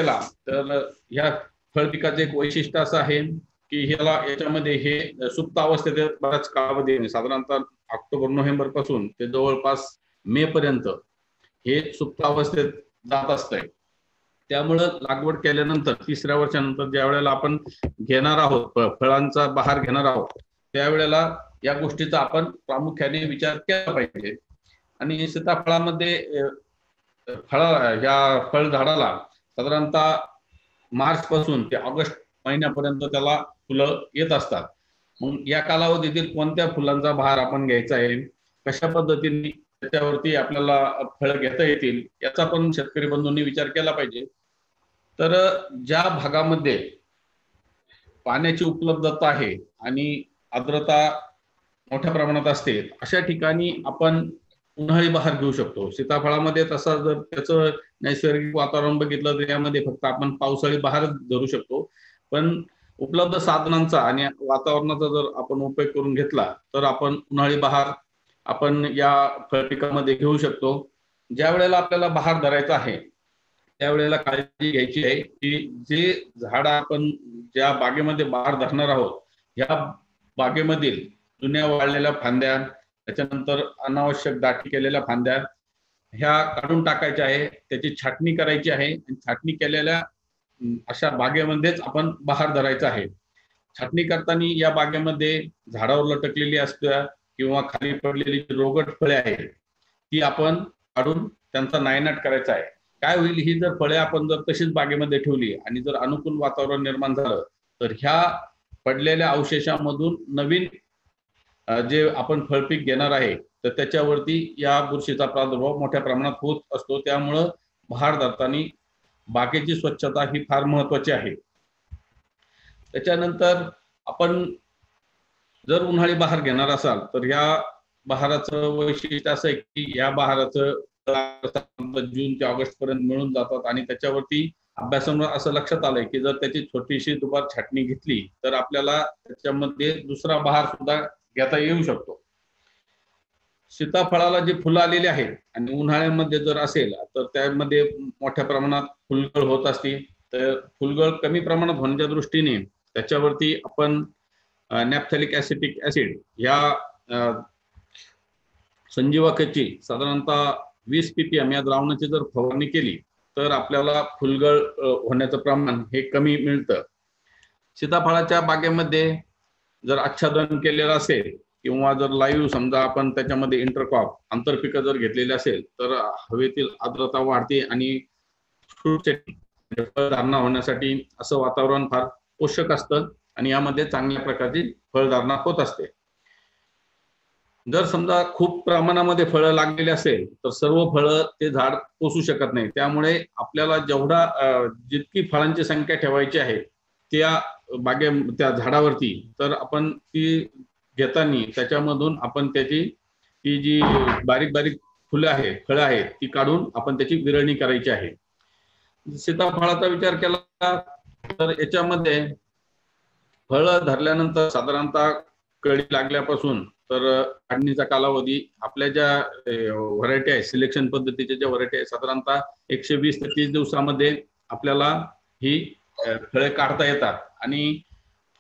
केला तर ह्या फळ पिकाचे एक वैशिष्ट्य असं आहे की याच्यामध्ये हे सुप्त अवस्थेत बराच कालावधी साधारणतः ऑक्टोबर नोव्हेंबर पासून ते जवळपास मे पर्यंत हे सुप्त अवस्थेत जात असतंय। त्यामुळं लागवड केल्यानंतर 3ऱ्या वर्षानंतर ज्या वेळेला आपण घेणार आहोत फळांचा बहार घेणार आहोत त्यावेळेला या गोष्टीचा आपण प्रामुख्याने विचार केला पाहिजे। आणि सीताफळामध्ये या फळ झाडाला साधारणतः मार्च पासून ते ऑगस्ट महिन्यापर्यंत त्याला फुलं येत असतात। मग या कालावधीतील कोणत्या फुलांचा बहार आपण घ्यायचा आहे, कशा पद्धतीने त्याच्यावरती आपल्याला फळ घेता येतील याचा पण शेतकरी बंधूंनी विचार केला पाहिजे। तर ज्या भागामध्ये पाण्याची उपलब्धता आहे आणि आर्द्रता मोठ्या प्रमाणात असते अशा ठिकाणी आपण उन्हाळी बहार घेऊ शकतो। सीताफळामध्ये तसा जर त्याचं नैसर्गिक वातावरण बघितलं तर यामध्ये फक्त आपण पावसाळी बहार धरू शकतो। पण उपलब्ध साधनांचा आणि वातावरणाचा जर आपण उपयोग करून घेतला तर आपण उन्हाळी बहार आपण या फळ पिकामध्ये घेऊ शकतो। ज्या वेळेला आपल्याला बहार धरायचा आहे त्यावेळेला काळजी घ्यायची आहे की जे झाड आपण ज्या बागेमध्ये बहार धरणार आहोत या बागेमधील जुन्या वाळलेल्या फांद्या, त्याच्यानंतर अनावश्यक दाटी केलेल्या फांद्या ह्या काढून टाकायच्या आहे, त्याची छाटणी करायची आहे आणि छाटणी केलेल्या अशा बागेमध्येच आपण बहार धरायचा आहे। छाटणी करताना या बागेमध्ये झाडावर लटकलेली असत्या किंवा खाली पडलेली रोगट फळे आहेत ती आपण काढून त्यांचा नायनाट करायचा आहे। काय होईल, ही जर फळे आपण जर तशीच बागेमध्ये ठेवली आणि जर अनुकूल वातावरण निर्माण झालं तर ह्या पडलेल्या अवशेषामधून नवीन जे आपण फळपीक घेणार आहे तर त्याच्यावरती या बुरशीचा प्रादुर्भाव मोठ्या प्रमाणात होत असतो। त्यामुळं बहार धरताना बागेची स्वच्छता ही फार महत्त्वाची आहे। त्याच्यानंतर आपण जर उन्हाळी बहार घेणार असाल तर या बहाराचं वैशिष्ट्य असं आहे की या बहाराचं जून ते ऑगस्ट पर्यंत मिळून जातात आणि त्याच्यावरती अभ्यासामुळे असं लक्षात आलंय की जर त्याची छोटीशी दुबार छाटणी घेतली तर आपल्याला त्याच्यामध्ये दुसरा बहार सुद्धा घेता येऊ शकतो। सीताफळाला जी फुलं आलेली आहेत आणि उन्हाळ्यामध्ये जर असेल तर त्यामध्ये मोठ्या प्रमाणात फुलगळ होत असते। तर फुलगळ कमी प्रमाणात होण्याच्या दृष्टीने त्याच्यावरती आपण नॅफ्थॅलिक ऍसिटिक ऍसिड या संजीवकाची साधारणतः 20 ppm या द्रावणाची जर फवारणी केली तर आपल्याला फुलगळ होण्याचं प्रमाण हे कमी मिळतं। सीताफळाच्या बागेमध्ये जर आच्छादन केलेलं असेल किंवा जर लाईव्ह समजा आपण त्याच्यामध्ये इंटरक्रॉप आंतरपिकं जर घेतलेली असेल तर हवेतील आर्द्रता वाढते आणि फळधारणा होण्यासाठी असं वातावरण फार पोषक असतं आणि यामध्ये चांगल्या प्रकारची फळधारणा होत असते। जर समजा खूप प्रमाणामध्ये फळं लागलेली असेल तर सर्व फळं ते झाड पोसू शकत नाही। त्यामुळे आपल्याला जितकी फळांची संख्या ठेवायची आहे त्या झाडावरती तर आपण ती घेताना त्याच्यामधून आपण त्याची ती जी बारीक बारीक फुलं आहेत फळं आहेत ती काढून आपण त्याची विरळणी करायची आहे। सीताफळाचा विचार केला तर याच्यामध्ये फळं धरल्यानंतर साधारणतः कळी लागल्यापासून तर काढणीचा कालावधी आपल्या ज्या व्हरायटी आहे सिलेक्शन पद्धतीच्या ज्या व्हरायटी आहे साधारणतः 120 ते 30 दिवसामध्ये आपल्याला ही फळे काढता येतात। आणि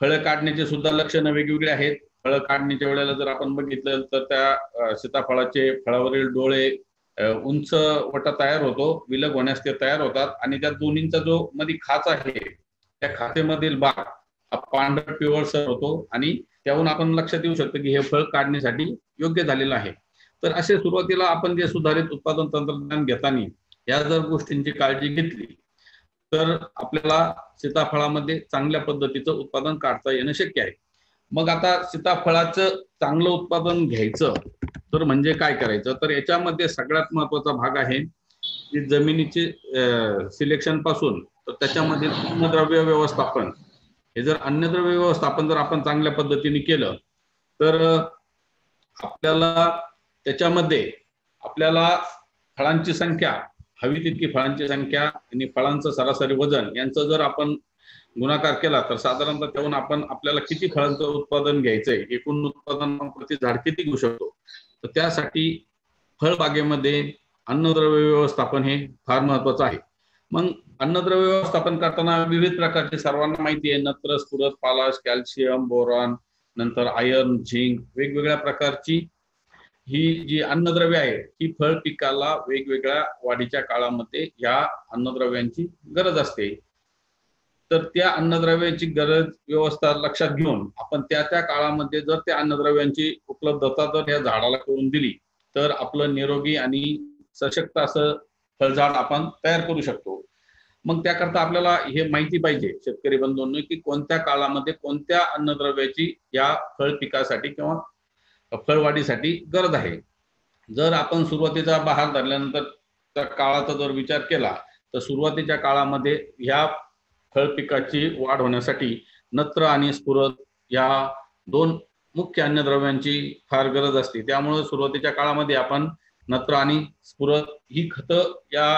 फळं काढण्याचे सुद्धा लक्षणं वेगवेगळे आहेत। फळं काढण्याच्या वेळेला जर आपण बघितलं तर त्या सीताफळाचे फळावरील डोळे उंच वटा तयार होतो, विलग होण्यास ते तयार होतात आणि त्या दोन्हींचा जो मध्ये खाच आहे त्या खाचेमधील भाग हा पांढरट पिवळसर होतो आणि त्याहून आपण लक्षात येऊ शकतं की हे फळ काढण्यासाठी योग्य झालेलं आहे। तर असे सुरुवातीला आपण जे सुधारित उत्पादन तंत्रज्ञान घेताना या जर गोष्टींची काळजी घेतली तर आपल्याला सीताफळामध्ये चांगल्या पद्धतीचं उत्पादन काढता येणं शक्य आहे। मग आता सीताफळाचं चांगलं उत्पादन घ्यायचं तर म्हणजे काय करायचं, तर याच्यामध्ये सगळ्यात महत्त्वाचा भाग आहे की जमिनीचे सिलेक्शन पासून तर त्याच्यामध्ये अन्नद्रव्य व्यवस्थापन। हे जर अन्नद्रव्य व्यवस्थापन जर आपण चांगल्या पद्धतीने केलं तर आपल्याला त्याच्यामध्ये आपल्याला फळांची संख्या हवी तितकी फळांची संख्या आणि फळांचं सरासरी वजन यांचं जर आपण गुणाकार केला तर साधारणतः त्याहून आपण आपल्याला किती फळांचं उत्पादन घ्यायचंय, एकूण उत्पादन प्रति झाड किती घेऊ शकतो, तर त्यासाठी फळबागेमध्ये अन्नद्रव्य व्यवस्थापन हे फार महत्त्वाचं आहे। मग अन्नद्रव्य व्यवस्थापन करताना विविध प्रकारचे सर्वांना माहिती आहे नत्र, स्फुरद, पालाश, कॅल्शियम, बोरॉन, नंतर आयर्न, झिंक, वेगवेगळ्या प्रकारची ही जी अन्नद्रव्य आहे ही फळ पिकाला वेगवेगळ्या वाढीच्या काळामध्ये या अन्नद्रव्यांची गरज असते. तर त्या अन्नद्रव्यांची गरज व्यवस्था लक्षात घेऊन आपण त्या त्या काळामध्ये जर त्या अन्नद्रव्यांची उपलब्धता जर या झाडाला करून दिली तर आपलं निरोगी आणि सशक्त असं फळझाड आपण तयार करू शकतो. मग त्याकरता आपल्याला हे माहिती पाहिजे शेतकरी बंधूंनो की कोणत्या काळामध्ये कोणत्या अन्नद्रव्याची या फळ पिकासाठी किंवा फळवाढीसाठी गरज आहे. जर आपण सुरुवातीचा बहार धरल्यानंतर त्या काळाचा जर विचार केला तर सुरुवातीच्या काळामध्ये ह्या फळ पिकाची वाढ होण्यासाठी नत्र आणि स्फुरद या दोन मुख्य अन्नद्रव्यांची फार गरज असते. त्यामुळे सुरुवातीच्या काळामध्ये आपण नत्र आणि स्फुरद ही खतं या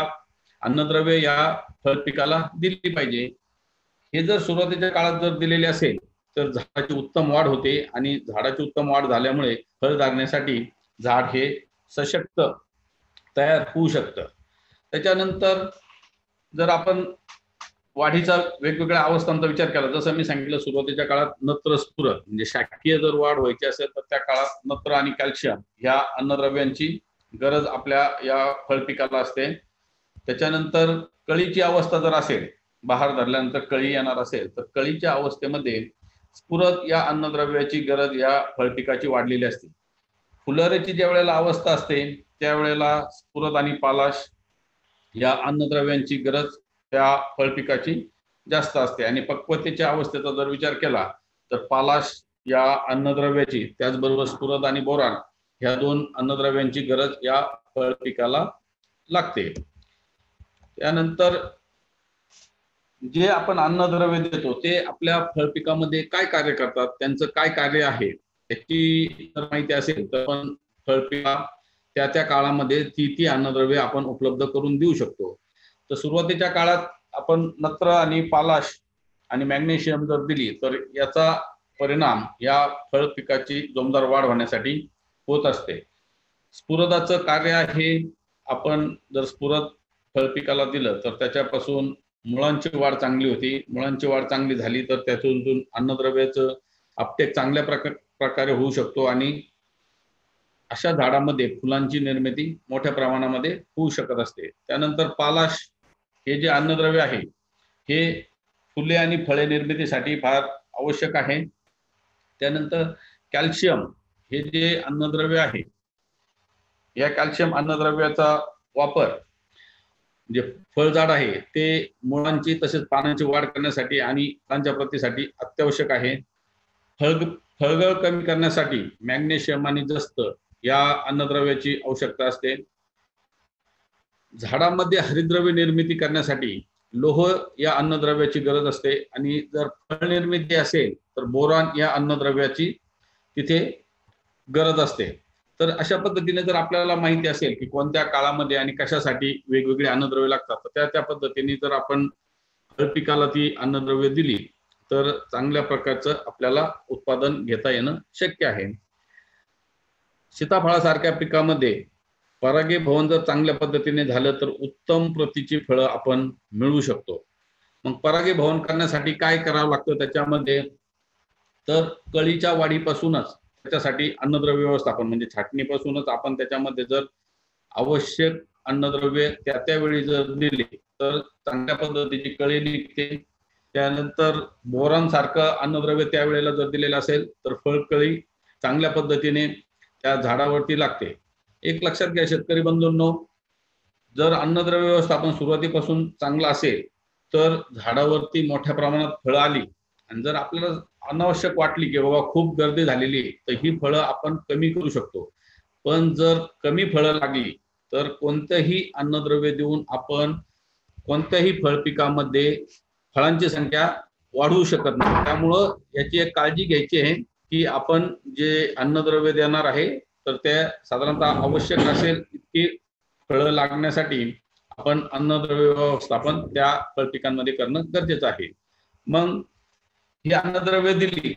अन्नद्रव्य या फळ पिकाला दिली पाहिजे. हे जर सुरुवातीच्या काळात जर दिलेले असेल तर झाडाची उत्तम वाढ होते आणि झाडाची उत्तम वाढ झाल्यामुळे फळ लागण्यासाठी झाड हे सशक्त तयार होऊ शकतं. त्याच्यानंतर जर आपण वाढीचा वेगवेगळ्या अवस्थांचा विचार केला, जसं मी सांगितलं सुरुवातीच्या काळात नत्र, स्फुरद म्हणजे शाखीय जर वाढ व्हायची असेल तर त्या काळात नत्र आणि कॅल्शियम ह्या अन्नद्रव्यांची गरज आपल्या या फळ पिकाला असते. त्याच्यानंतर कळीची अवस्था जर असेल, बहार धरल्यानंतर कळी येणार असेल तर कळीच्या अवस्थेमध्ये स्फुरद या अन्नद्रव्याची गरज या फळ पिकाची वाढलेली असते. फुलरेची ज्या वेळेला अवस्था असते त्यावेळेला स्फुरद आणि पालाश या अन्नद्रव्यांची गरज त्या फळ पिकाची जास्त असते. आणि पक्वतेच्या अवस्थेचा जर विचार केला तर पालाश या अन्नद्रव्याची त्याचबरोबर स्फुरद आणि बोरॉन ह्या दोन अन्नद्रव्यांची गरज या फळ पिकाला लागते. त्यानंतर जे आपण अन्नद्रव्य देतो ते आपल्या फळ पिकामध्ये काय कार्य करतात, त्यांचं काय कार्य आहे याची जर माहिती असेल तर आपण फळ पिका त्या त्या काळामध्ये ती अन्नद्रव्य आपण उपलब्ध करून देऊ शकतो. तर सुरुवातीच्या काळात आपण नत्र आणि पालाश आणि मॅग्नेशियम जर दिली तर याचा परिणाम या फळ पिकाची जोमदार वाढ होण्यासाठी होत असते. स्फुरदाचं कार्य आहे, आपण जर स्फुरद फळ पिकाला दिलं तर त्याच्यापासून मुळांची वाढ चांगली होती. मुळांची वाढ चांगली झाली तर त्यातून अन्नद्रव्याचं अपटेक चांगल्या प्रकारे होऊ शकतो आणि अशा झाडामध्ये फुलांची निर्मिती मोठ्या प्रमाणामध्ये होऊ शकत असते. त्यानंतर पालाश हे जे अन्नद्रव्य आहे हे फुले आणि फळे निर्मितीसाठी फार आवश्यक आहे. त्यानंतर कॅल्शियम हे जे अन्नद्रव्य आहे या कॅल्शियम अन्नद्रव्याचा वापर जे फळझाड आहे ते मुळांची तसेच पानांची वाढ करण्यासाठी आणि फळांच्या प्रतीसाठी अत्यावश्यक आहे. फळगळ कमी करण्यासाठी मॅग्नेशियम आणि जस्त या अन्नद्रव्याची आवश्यकता असते. झाडामध्ये हरितद्रव्य निर्मिती करण्यासाठी लोह या अन्नद्रव्याची गरज असते आणि जर फळ निर्मिती असेल तर बोरॉन या अन्नद्रव्याची तिथे गरज असते. तर अशा पद्धतीने जर आपल्याला माहिती असेल की कोणत्या काळामध्ये आणि कशासाठी वेगवेगळे अन्नद्रव्य लागतात तर त्या पद्धतीने जर आपण फळ पिकाला ती अन्नद्रव्य दिली तर चांगल्या प्रकारचं आपल्याला उत्पादन घेता येणं शक्य आहे. सीताफळासारख्या पिकामध्ये परागीभवन जर चांगल्या पद्धतीने झालं तर उत्तम प्रतीची फळं आपण मिळवू शकतो. मग परागीभवन करण्यासाठी काय करावं लागतं त्याच्यामध्ये, तर कळीच्या वाढीपासूनच त्याच्यासाठी अन्नद्रव्य व्यवस्थापन म्हणजे छाटणीपासूनच आपण त्याच्यामध्ये जर आवश्यक अन्नद्रव्य त्या त्यावेळी जर दिले तर चांगल्या पद्धतीची कळी निघते. त्यानंतर बोरॉन सारखं अन्नद्रव्य त्यावेळेला जर दिलेलं असेल तर फळकळी चांगल्या पद्धतीने त्या झाडावरती लागते. एक लक्षात घ्या शेतकरी बंधूंनो, जर अन्नद्रव्य व्यवस्थापन सुरुवातीपासून चांगलं असेल तर झाडावरती मोठ्या प्रमाणात फळं आली आणि जर आपल्याला अनावश्यक वाटली की बाबा खूप गर्दी झालेली तर ही फळं आपण कमी करू शकतो. पण जर कमी फळं लागली तर कोणतंही अन्नद्रव्य देऊन आपण कोणत्याही फळ पिकामध्ये फळांची संख्या वाढवू शकत नाही. त्यामुळं याची एक काळजी घ्यायची आहे की आपण जे अन्नद्रव्य देणार आहे तर ते साधारणतः आवश्यक असेल इतकी फळं लागण्यासाठी आपण अन्नद्रव्य व्यवस्थापन त्या फळ पिकांमध्ये करणं गरजेचं आहे. मग ही अन्नद्रव्य दिली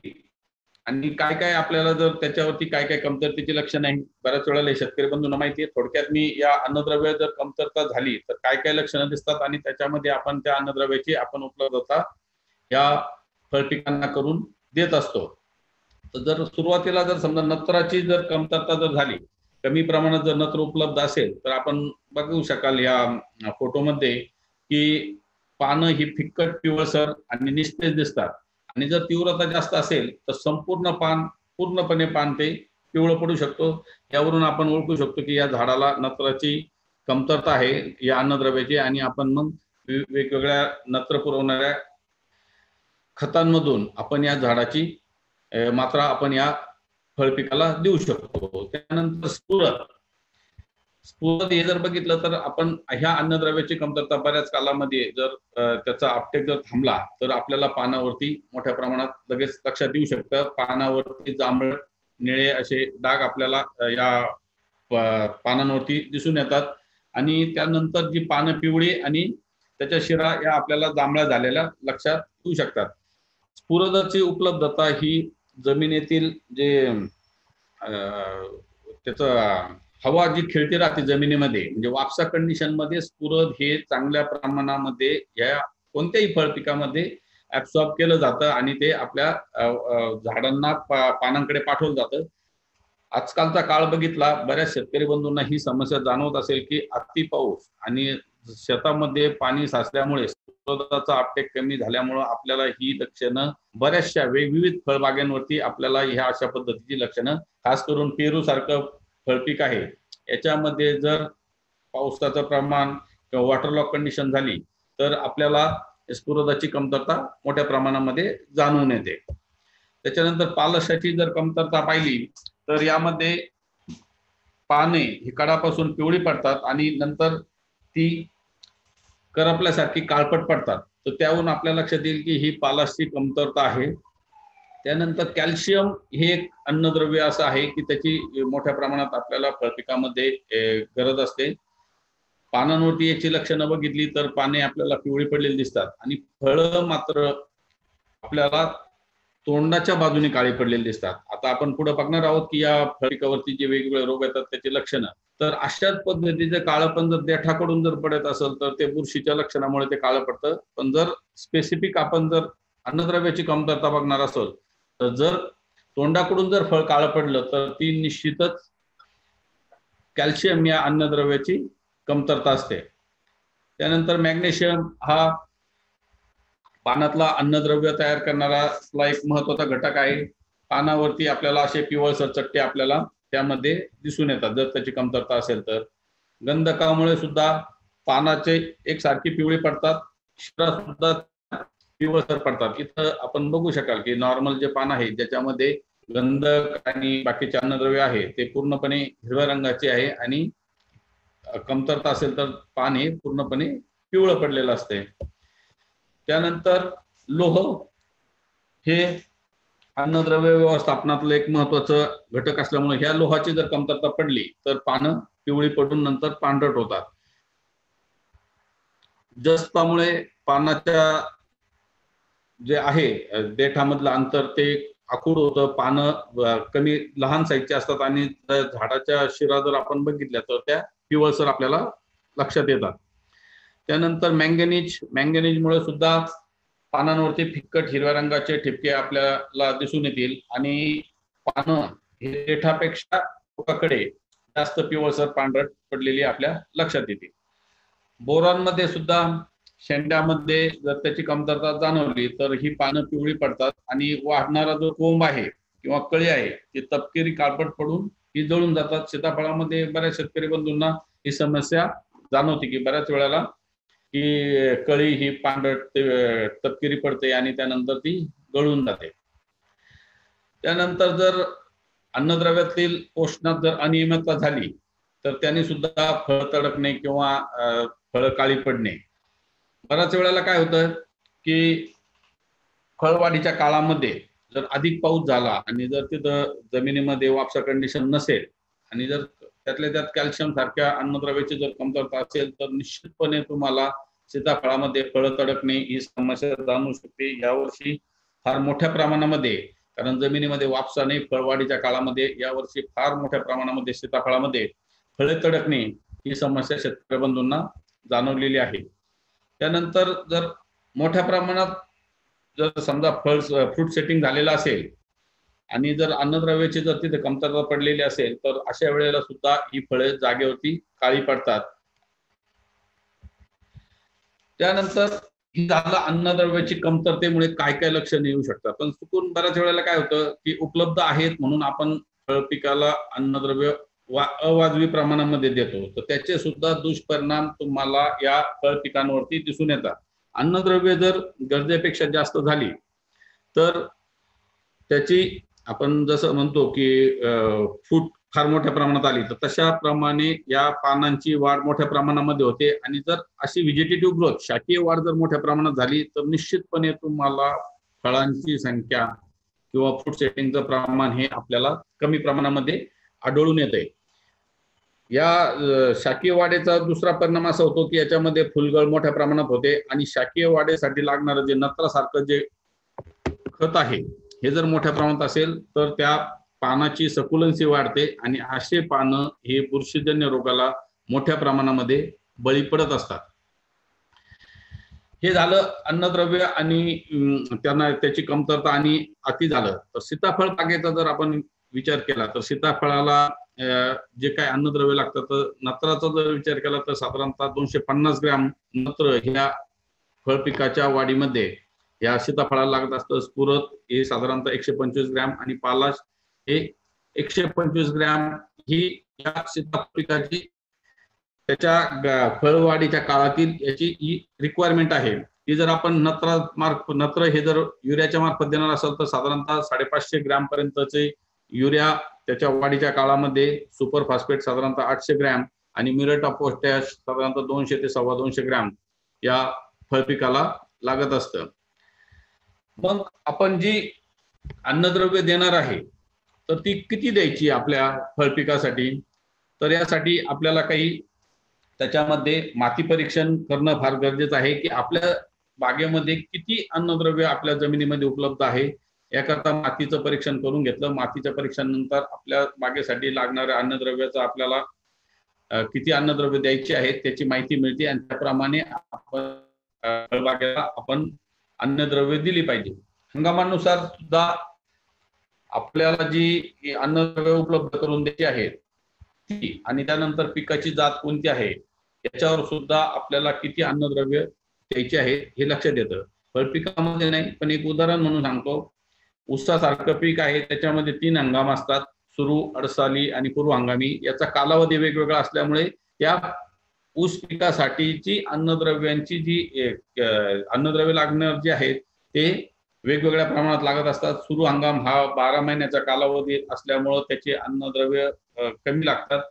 आणि काय काय आपल्याला जर त्याच्यावरती काय काय कमतरतेची लक्षणं आहे बऱ्याच वेळेला शेतकरी बंधूंना माहिती आहे. थोडक्यात मी या अन्नद्रव्य जर कमतरता झाली तर काय काय लक्षणं दिसतात आणि त्याच्यामध्ये आपण त्या अन्नद्रव्याची आपण उपलब्धता या फळपिकांना करून देत असतो. तर जर सुरुवातीला जर समजा नत्राची जर कमतरता जर झाली, कमी प्रमाणात जर नत्र उपलब्ध असेल तर आपण बघू शकाल या फोटोमध्ये की पानं ही फिक्कट पिवळसर आणि निस्तेज दिसतात आणि जर तीव्रता जास्त असेल तर पूर्णपणे पान ते पिवळं पडू शकतो. यावरून आपण ओळखू शकतो की या झाडाला नत्राची कमतरता आहे या अन्नद्रव्याची आणि आपण मग वेगवेगळ्या नत्र पुरवणाऱ्या खतांमधून आपण या झाडाची मात्रा आपण या फळपिकाला देऊ शकतो. त्यानंतर स्फुरद हे जर बघितलं तर आपण ह्या अन्नद्रव्याची कमतरता बऱ्याच कालामध्ये जर त्याचा अपटेक जर थांबला तर आपल्याला पानावरती मोठ्या प्रमाणात लगेच लक्षात येऊ शकतं. पानावरती जांभळट निळे असे डाग आपल्याला या पानांवरती दिसून येतात आणि त्यानंतर जी पानं पिवळी आणि त्याच्या शिरा या आपल्याला जांभळ्या झालेल्या लक्षात येऊ शकतात. स्फुरदाची उपलब्धता ही जमिनीतील जे त्याचं हवा जी खेळती राहते जमिनीमध्ये म्हणजे वापसा कंडिशन मध्ये स्फुरद हे चांगल्या प्रमाणामध्ये या कोणत्याही फळपिकामध्ये ऍब्सॉर्ब केलं जातं आणि ते आपल्या झाडांना पानांकडे पाठवलं जातं. आजकालचा काळ बघितला बऱ्याच शेतकरी बंधूंना ही समस्या जाणवत असेल की अति पाऊस आणि शेतामध्ये पाणी साचल्यामुळे स्फुरदाचा अपटेक कमी झाल्यामुळे आपल्याला ही लक्षणं बऱ्याचशा विविध फळबागांवरती आपल्याला ह्या अशा पद्धतीची लक्षणं, खास करून पेरू सारखं फळपीक आहे याच्यामध्ये जर पावसाचं प्रमाण किंवा वॉटर लॉक कंडिशन झाली तर आपल्याला स्फुरदाची कमतरता मोठ्या प्रमाणामध्ये जाणून येते. त्याच्यानंतर पालशाची जर कमतरता पाहिली तर यामध्ये पाने ही कडापासून पिवळी पडतात आणि नंतर ती करपल्यासारखी काळपट पडतात. तर त्यावरून आपल्या लक्षात येईल की ही पालाशची कमतरता आहे. त्यानंतर कॅल्शियम हे एक अन्नद्रव्य असं आहे की त्याची मोठ्या प्रमाणात आपल्याला फळपिकामध्ये गरज असते. पानांवरती याची लक्षणं बघितली तर पाने आपल्याला पिवळी पडलेली दिसतात आणि फळं मात्र आपल्याला तोंडाच्या बाजूने काळी पडलेली दिसतात. आता आपण पुढे बघणार आहोत की या फळपिकावरती जे वेगवेगळे रोग येतात त्याची लक्षणं. तर अशाच पद्धतीचं काळपण जर देठाकडून जर पडत असेल तर ते बुरशीच्या लक्षणामुळे ते काळं पडतं. पण जर स्पेसिफिक आपण जर अन्नद्रव्याची कमतरता बघणार असेल तर जर तोंडाकडून जर फळ काळं पडलं तर ती निश्चितच कॅल्शियम या अन्नद्रव्याची कमतरता असते. त्यानंतर मॅग्नेशियम हा पानातला अन्नद्रव्य तयार करणारा एक महत्वाचा घटक आहे. पानावरती आपल्याला असे पिवळसर चट्टे आपल्याला त्यामध्ये दिसून येतात जर त्याची कमतरता असेल तर. गंधकामुळे सुद्धा पानाचे एकसारखी पिवळी पडतात, शिरा सुद्धा पिवळसर पडतात. इथं आपण बघू शकाल की नॉर्मल जे पान आहे ज्याच्यामध्ये गंधक आणि बाकीचे अन्नद्रव्य आहे ते पूर्णपणे हिरव्या रंगाचे आहे आणि कमतरता असेल तर पान हे पूर्णपणे पिवळं पडलेलं असते. त्यानंतर लोह हे अन्नद्रव्य व्यवस्थापनातलं एक महत्वाचं घटक असल्यामुळे ह्या लोहाची जर कमतरता पडली तर पानं पिवळी पडून नंतर पांढरट होतात. जस्तामुळे पानाच्या जे आहे देठामधलं अंतर ते आखूड होतं, पानं कमी लहान साईजचे असतात आणि झाडाच्या शिरा जर आपण बघितल्या तर त्या पिवळसर आपल्याला लक्षात येतात. त्यानंतर मॅंगनीजमुळे सुद्धा पानांवरती फिक्कट हिरव्या रंगाचे ठिपके आपल्याला दिसून येतील आणि पानं हे देठापेक्षा टोकाकडे जास्त पिवळसर पांढरट पडलेली आपल्या लक्षात येते. बोरॉनमध्ये सुद्धा शेंड्यामध्ये जर त्याची कमतरता जाणवली तर ही पानं पिवळी पडतात आणि वाढणारा जो कोंब आहे किंवा कळी आहे ती तपकिरी काळपट पडून ही जळून जातात. सीताफळामध्ये बऱ्याच शेतकरी बंधूंना ही समस्या जाणवते की बऱ्याच वेळेला की कळी ही पांढरट तपकिरी पडते आणि त्यानंतर ती गळून जाते. त्यानंतर जर अन्नद्रव्यातील पोषणात जर अनियमितता झाली तर त्याने सुद्धा फळ तडकणे किंवा फळ काळी पडणे. बऱ्याच वेळेला काय होतं की फळवाढीच्या काळामध्ये जर अधिक पाऊस झाला आणि जर तिथं जमिनीमध्ये वापसा कंडिशन नसेल आणि जर त्यातल्या त्यात कॅल्शियम सारख्या अन्नद्रव्याची जर कमतरता असेल तर निश्चितपणे तुम्हाला सीताफळामध्ये फळ तडकणे ही समस्या जाणवू शकते. यावर्षी फार मोठ्या प्रमाणामध्ये कारण जमिनीमध्ये वापसा नाही. फळवाढीच्या काळामध्ये यावर्षी फार मोठ्या प्रमाणामध्ये सीताफळामध्ये फळे तडकणे ही समस्या शेतकरी बंधूंना जाणवलेली आहे. त्यानंतर जर मोठ्या प्रमाणात जर समजा फ्रूट सेटिंग झालेलं असेल आणि जर अन्नद्रव्याची जर तिथे कमतरता पडलेली असेल तर अशा वेळेला सुद्धा ही फळे जागेवरती काळी पडतात. त्यानंतर ही झालं अन्नद्रव्याची कमतरतेमुळे काय काय लक्षणे येऊ शकतात. पण चुकून बऱ्याच वेळेला काय होतं की उपलब्ध आहेत म्हणून आपण फळ पिकाला अन्नद्रव्य अवाजवी प्रमाणामध्ये देतो, तर त्याचे सुद्धा दुष्परिणाम तुम्हाला या फळ पिकांवरती दिसून येतात. अन्नद्रव्य जर गरजेपेक्षा जास्त झाली तर त्याची आपण जसं म्हणतो की फूट फार मोठ्या प्रमाणात आली तर तशा प्रमाणे या पानांची वाढ मोठ्या प्रमाणामध्ये होते. आणि जर अशी व्हेजिटेटिव्ह ग्रोथ शाकीय वाढ जर मोठ्या प्रमाणात झाली तर निश्चितपणे तुम्हाला फळांची संख्या किंवा फ्रूट सेटिंगचं प्रमाण हे आपल्याला कमी प्रमाणामध्ये आढळून येते. या शाकीय वाढीचा दुसरा परिणाम असा होतो की याच्यामध्ये फुलगळ मोठ्या प्रमाणात होते आणि शाकीय वाढीसाठी लागणारं जे नत्रासारखं जे खत आहे हे जर मोठ्या प्रमाणात असेल तर त्या पानाची सकुलन्सी वाढते आणि असे पानं हे बुरशीजन्य रोगाला मोठ्या प्रमाणामध्ये बळी पडत असतात. हे झालं अन्नद्रव्य आणि त्यांना त्याची कमतरता आणि अति झालं. तर सीताफळ बागेचा जर आपण विचार केला तर सीताफळाला जे काय अन्नद्रव्य लागतं तर नत्राचा जर विचार केला तर साधारणतः 250 ग्रॅम नत्र ह्या फळ पिकाच्या वाढीमध्ये या सीताफळाला लागत असतं. स्फुरद हे साधारणतः 125 ग्रॅम आणि पालाश हे 125 ग्रॅम ही या सीताफळ पिकाची त्याच्या फळवाढीच्या काळातील याची ही रिक्वायरमेंट आहे. ती जर आपण नत्र हे जर युरियाच्या मार्फत देणार असेल तर साधारणतः 550 ग्रॅम पर्यंतचे युरिया त्याच्या वाढीच्या काळामध्ये, सुपर फॉस्फेट साधारणतः 800 ग्रॅम आणि म्युरेट ऑफ पोटॅश साधारणतः 200 ते 250 ग्रॅम या फळपिकाला लागत असतं. मग आपण जी अन्नद्रव्य देणार आहे तर ती किती द्यायची आपल्या फळपिकासाठी, तर यासाठी आपल्याला काही त्याच्यामध्ये माती परीक्षण करणं फार गरजेचं आहे की आपल्या बागेमध्ये किती अन्नद्रव्य आपल्या जमिनीमध्ये उपलब्ध आहे. याकरता मातीचं परीक्षण करून घेतलं. मातीच्या परीक्षणानंतर आपल्या बागेसाठी लागणाऱ्या अन्नद्रव्याचं आपल्याला किती अन्नद्रव्य द्यायची आहेत त्याची माहिती मिळते आणि त्याप्रमाणे आपण फळबागेला आपण अन्नद्रव्य दिली पाहिजे. हंगामानुसार सुद्धा आपल्याला जी अन्नद्रव्य उपलब्ध करून द्यायची आहेत ती आणि त्यानंतर पिकाची जात कोणती आहे याच्यावर सुद्धा आपल्याला किती अन्नद्रव्य द्यायचे आहे हे लक्षात येतं. फळपिकामध्ये नाही पण एक उदाहरण म्हणून सांगतो. ऊसासारखं पीक आहे त्याच्यामध्ये 3 हंगाम असतात, सुरू, अडसाली आणि पूर्व हंगामी. याचा कालावधी वेगवेगळा असल्यामुळे त्या ऊस पिकासाठीची अन्नद्रव्यांची जी अन्नद्रव्य लागणार जे आहेत ते वेगवेगळ्या प्रमाणात लागत असतात. सुरू हंगाम हा 12 महिन्याचा कालावधी असल्यामुळे त्याचे अन्नद्रव्य कमी लागतात.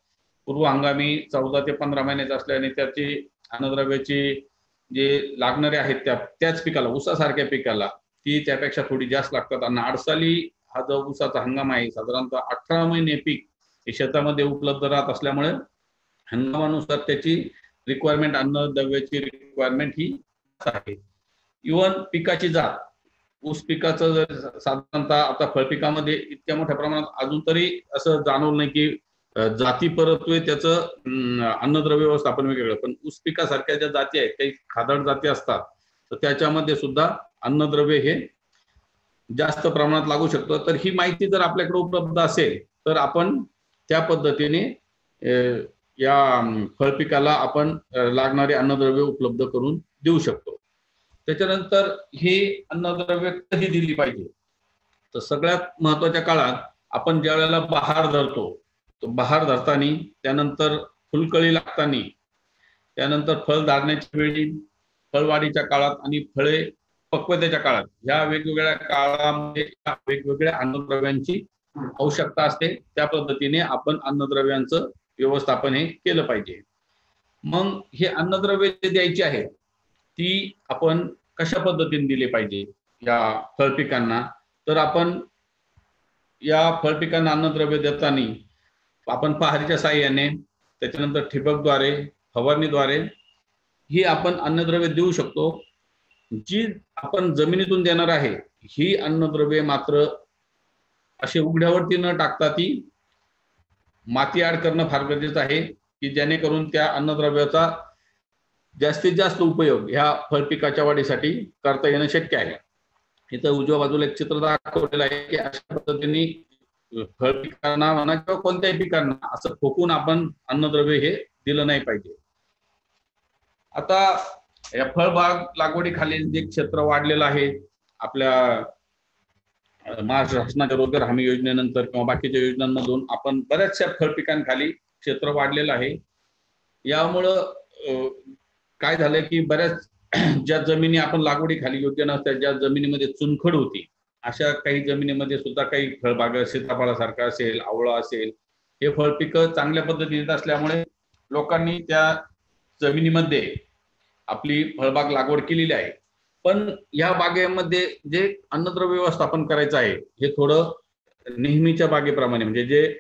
पूर्व हंगामी 14 ते 15 महिन्याचा असल्याने त्याची अन्नद्रव्याची जे लागणारे आहेत त्याच पिकाला, ऊसासारख्या पिकाला ती त्यापेक्षा थोडी जास्त लागतात. आणि अडसाली हा जो ऊसाचा हंगाम आहे साधारणतः 18 महिने पीक हे शेतामध्ये उपलब्ध राहत असल्यामुळे हंगामानुसार त्याची रिक्वायरमेंट, अन्नद्रव्याची रिक्वायरमेंट ही आहे. इव्हन पिकाची जात, ऊस पिकाचं जर साधारणतः आता फळपिकामध्ये इतक्या मोठ्या प्रमाणात अजून तरी असं जाणवलं नाही की जाती परत्वे त्याचं अन्नद्रव्य व्यवस्थापन वेगवेगळं. पण ऊस पिकासारख्या ज्या जाती आहेत काही खादड जाती असतात तर त्याच्यामध्ये सुद्धा अन्नद्रव्य हे जास्त प्रमाणात लागू शकतं. तर ही माहिती जर आपल्याकडे उपलब्ध असेल तर आपण त्या पद्धतीने या फळपिकाला आपण लागणारे अन्नद्रव्य उपलब्ध करून देऊ शकतो. त्याच्यानंतर हे अन्नद्रव्य कधी दिली पाहिजे, तर सगळ्यात महत्वाच्या काळात आपण ज्या वेळेला बहार धरतो, तो बहार धरताना, त्यानंतर फुलकळी लागताना, त्यानंतर फळ धारण्याच्या वेळी, फळवाढीच्या काळात आणि फळे पक्वतेच्या काळात या वेगवेगळ्या काळामध्ये वेगवेगळ्या अन्नद्रव्यांची आवश्यकता असते. त्या पद्धतीने आपण अन्नद्रव्यांचं व्यवस्थापन हे केलं पाहिजे. मग हे अन्नद्रव्य द्यायची आहेत ती आपण कशा पद्धतीने दिली पाहिजे या फळपिकांना, तर आपण या फळपिकांना अन्नद्रव्य देताना आपण पहारीच्या साहाय्याने, त्याच्यानंतर ठिबकद्वारे, फवारणीद्वारे ही आपण अन्नद्रव्य देऊ शकतो. जी आपण जमिनीतून देणार आहे ही अन्नद्रव्ये मात्र असे उघड्यावरती न टाकता ती माती ऍड करणं फार गरजेचं आहे, की जेणेकरून त्या अन्नद्रव्याचा जास्तीत जास्त उपयोग ह्या फळपिकाच्या वाढीसाठी करता येणं शक्य आहे. इथं उजव्या बाजूला एक चित्र दाखवलेलं आहे की अशा पद्धतीने फळपिकांना म्हणा किंवा कोणत्याही पिकांना असं ठोकून आपण अन्नद्रव्य हे दिलं नाही पाहिजे. आता या फळबाग लागवडीखाली जे क्षेत्र वाढलेलं आहे आपल्या महाराष्ट्र शासनाच्या रोजगार हमी योजनेनंतर किंवा बाकीच्या योजनांमधून आपण बऱ्याचशा फळपिकांखाली क्षेत्र वाढलेलं आहे. यामुळं काय झालंय की बऱ्याच ज्या जमिनी आपण लागवडीखाली योग्य नसत्या, ज्या जमिनीमध्ये चुनखड होती, अशा काही जमिनीमध्ये सुद्धा काही फळबाग सीताफळासारखा असेल, आवळा असेल, हे फळपिकं चांगल्या पद्धतीने येत असल्यामुळे लोकांनी त्या जमिनीमध्ये आपली फळबाग लागवड केलेली आहे. पण या बागेमध्ये जे अन्नद्रव्य व्यवस्थापन करायचं आहे हे थोडं नेहमीच्या बागेप्रमाणे, म्हणजे जे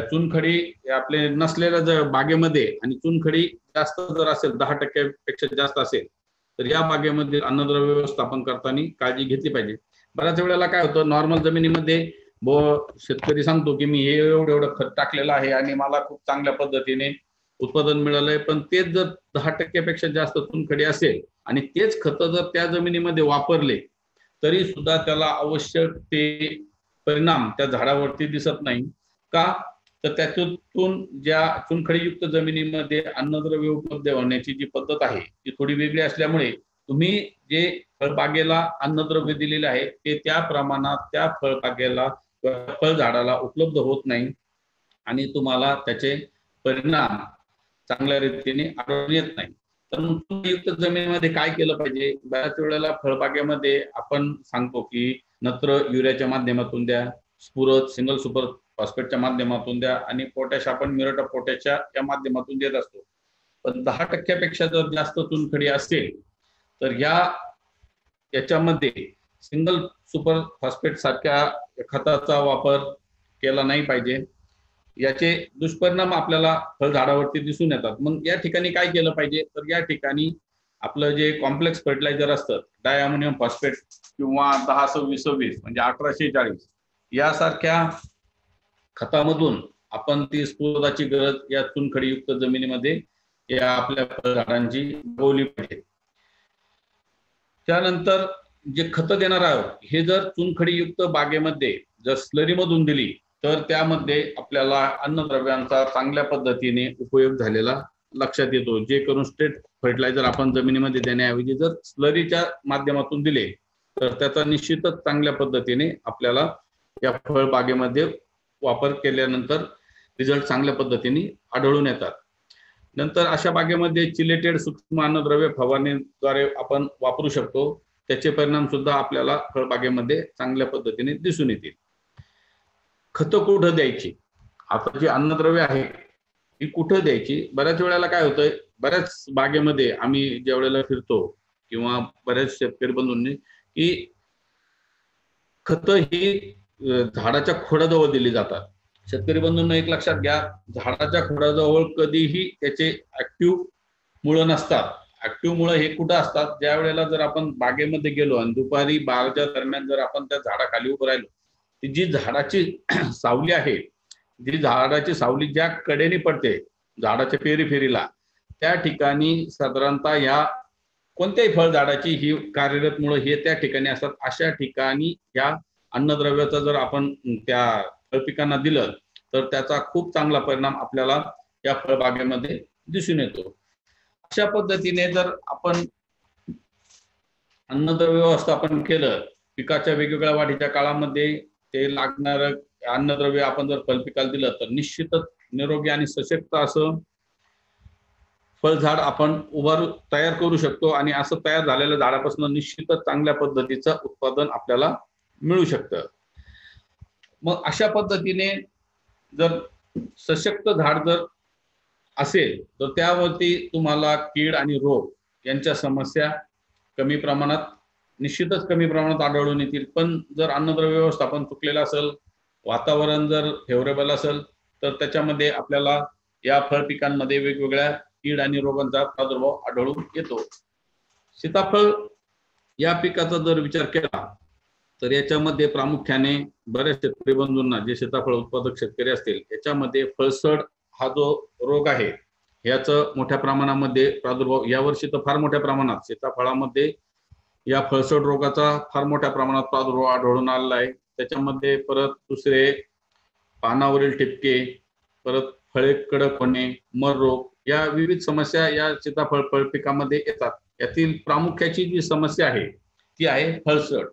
चुनखडी आपले नसलेल्या बागेमध्ये आणि चुनखडी जास्त जर असेल 10% पेक्षा जास्त असेल तर या बागेमध्ये अन्नद्रव्य व्यवस्थापन करताना काळजी घेतली पाहिजे. बऱ्याच वेळेला काय होतं, नॉर्मल जमिनीमध्ये शेतकरी सांगतो की मी हे एवढं एवढं खत टाकलेलं आहे आणि मला खूप चांगल्या पद्धतीने उत्पादन मिळालंय, पण तेच जर 10% पेक्षा जास्त चुनखडी असेल आणि तेच खत जर त्या जमिनीमध्ये वापरले तरी सुद्धा त्याला आवश्यक ते परिणाम त्या झाडावरती दिसत नाही. का तर त्यातून ज्या चुनखडीयुक्त जमिनीमध्ये अन्नद्रव्य उपलब्ध होण्याची जी पद्धत आहे ती थोडी वेगळी असल्यामुळे तुम्ही जे फळबागेला अन्नद्रव्य दिलेले आहे ते त्या प्रमाणात त्या फळबागेला किंवा फळझाडाला उपलब्ध होत नाही आणि तुम्हाला त्याचे परिणाम चांगल्या रीतीने आढळून येत नाही. तर युक्त जमिनीमध्ये काय केलं पाहिजे, बऱ्याच वेळेला फळबागेमध्ये आपण सांगतो की नत्र युरियाच्या माध्यमातून द्या, स्फुरद सिंगल सुपर फॉस्फेटच्या माध्यमातून द्या आणि पोटॅश आपण म्युरेट ऑफ पोटॅशच्या या माध्यमातून देत असतो. पण 10% पेक्षा जर जास्त चुनखडी असेल तर याच्यामध्ये सिंगल सुपर फॉस्फेट सारख्या खताचा वापर केला नाही पाहिजे. याचे दुष्परिणाम आपल्याला फळझाडावरती दिसून येतात. मग या ठिकाणी काय केलं पाहिजे, तर या ठिकाणी आपलं जे कॉम्प्लेक्स फर्टिलायझर असतं डायअमोनियम फॉस्फेट किंवा 10-26-26 म्हणजे 1840 यासारख्या खतामधून आपण ती स्फुरदाची गरज या चुनखडीयुक्त जमिनीमध्ये या आपल्या फळझाडांची लावली पाहिजे. त्यानंतर जे खतं देणार आहोत हे जर चुनखडीयुक्त बागेमध्ये जर स्लरी मधून दिली तर त्यामध्ये आपल्याला अन्नद्रव्यांचा चांगल्या पद्धतीने उपयोग झालेला लक्षात येतो. जे करून स्ट्रेट फर्टिलायझर आपण जमिनीमध्ये देण्याऐवजी जर स्लरीच्या माध्यमातून दिले तर त्याचा निश्चितच चांगल्या पद्धतीने आपल्याला या फळबागेमध्ये वापर केल्यानंतर रिझल्ट चांगल्या पद्धतीने आढळून येतात. नंतर अशा बागेमध्ये चिलेटेड सूक्ष्म अन्नद्रव्य फवारणीद्वारे आपण वापरू शकतो. त्याचे परिणाम सुद्धा आपल्याला फळबागेमध्ये चांगल्या पद्धतीने दिसून येतील. खतं कुठं द्यायची, आता जी अन्नद्रव्य आहे ती कुठं द्यायची, बऱ्याच वेळेला काय होतंय, बऱ्याच बागेमध्ये आम्ही ज्या वेळेला फिरतो किंवा बऱ्याच शेतकरी बंधूंनी की खतं ही झाडाच्या खोडाजवळ दिली जातात. शेतकरी बंधूंना एक लक्षात घ्या, झाडाच्या खोडाजवळ कधीही त्याचे ऍक्टिव्ह मुळं नसतात. ऍक्टिव्ह मुळं हे कुठं असतात, ज्या वेळेला जर आपण बागेमध्ये गेलो आणि दुपारी 12च्या दरम्यान जर आपण त्या झाडाखाली उभं राहिलो, जी झाडाची सावली आहे, जी झाडाची सावली ज्या कडेने पडते झाडाच्या फेरीला त्या ठिकाणी साधारणतः या कोणत्याही फळझाडाची ही कार्यरत मुळं हे त्या ठिकाणी असतात. अशा ठिकाणी या अन्नद्रव्याचा जर आपण त्या फळपिकांना दिलं तर त्याचा खूप चांगला परिणाम आपल्याला या फळबागेमध्ये दिसून येतो. अशा पद्धतीने जर आपण अन्नद्रव्य व्यवस्थापन केलं, पिकाच्या वेगवेगळ्या वाढीच्या काळामध्ये ते लागणार अन्नद्रव्य आपण जर फळपिकाला दिलं तर निश्चितच निरोगी आणि सशक्त असं फळझाड आपण तयार करू शकतो आणि असं तयार झालेल्या झाडापासून निश्चितच चांगल्या पद्धतीचं उत्पादन आपल्याला मिळू शकतं. मग अशा पद्धतीने जर सशक्त झाड जर असेल तर त्यावरती तुम्हाला कीड आणि रोग यांच्या समस्या निश्चितच कमी प्रमाणात आढळून येतील. पण जर अन्नद्रव्य व्यवस्थापन चुकलेलं असेल, वातावरण जर फेवरेबल असेल तर त्याच्यामध्ये आपल्याला या फळ पिकांमध्ये वेगवेगळ्या कीड आणि रोगांचा प्रादुर्भाव आढळून येतो. सीताफळ या पिकाचा जर विचार केला तर याच्यामध्ये प्रामुख्याने बऱ्याच शेतकरी बंधूंना, जे सीताफळ उत्पादक शेतकरी असतील, याच्यामध्ये फळसड हा जो रोग आहे याचं मोठ्या प्रमाणामध्ये प्रादुर्भाव यावर्षी तर फार मोठ्या प्रमाणात सीताफळामध्ये या फळसड रोगाचा फार मोठ्या प्रमाणात प्रादुर्भाव आढळून आलेला आहे। त्याच्यामध्ये परत दुसरे पानावरील ठिपके, परत फळे कडक होणे, मर रोग या विविध समस्या या सीताफळ फळ पिकामध्ये येतात। यातील प्रामुख्याची जी समस्या आहे ती आहे फळसड।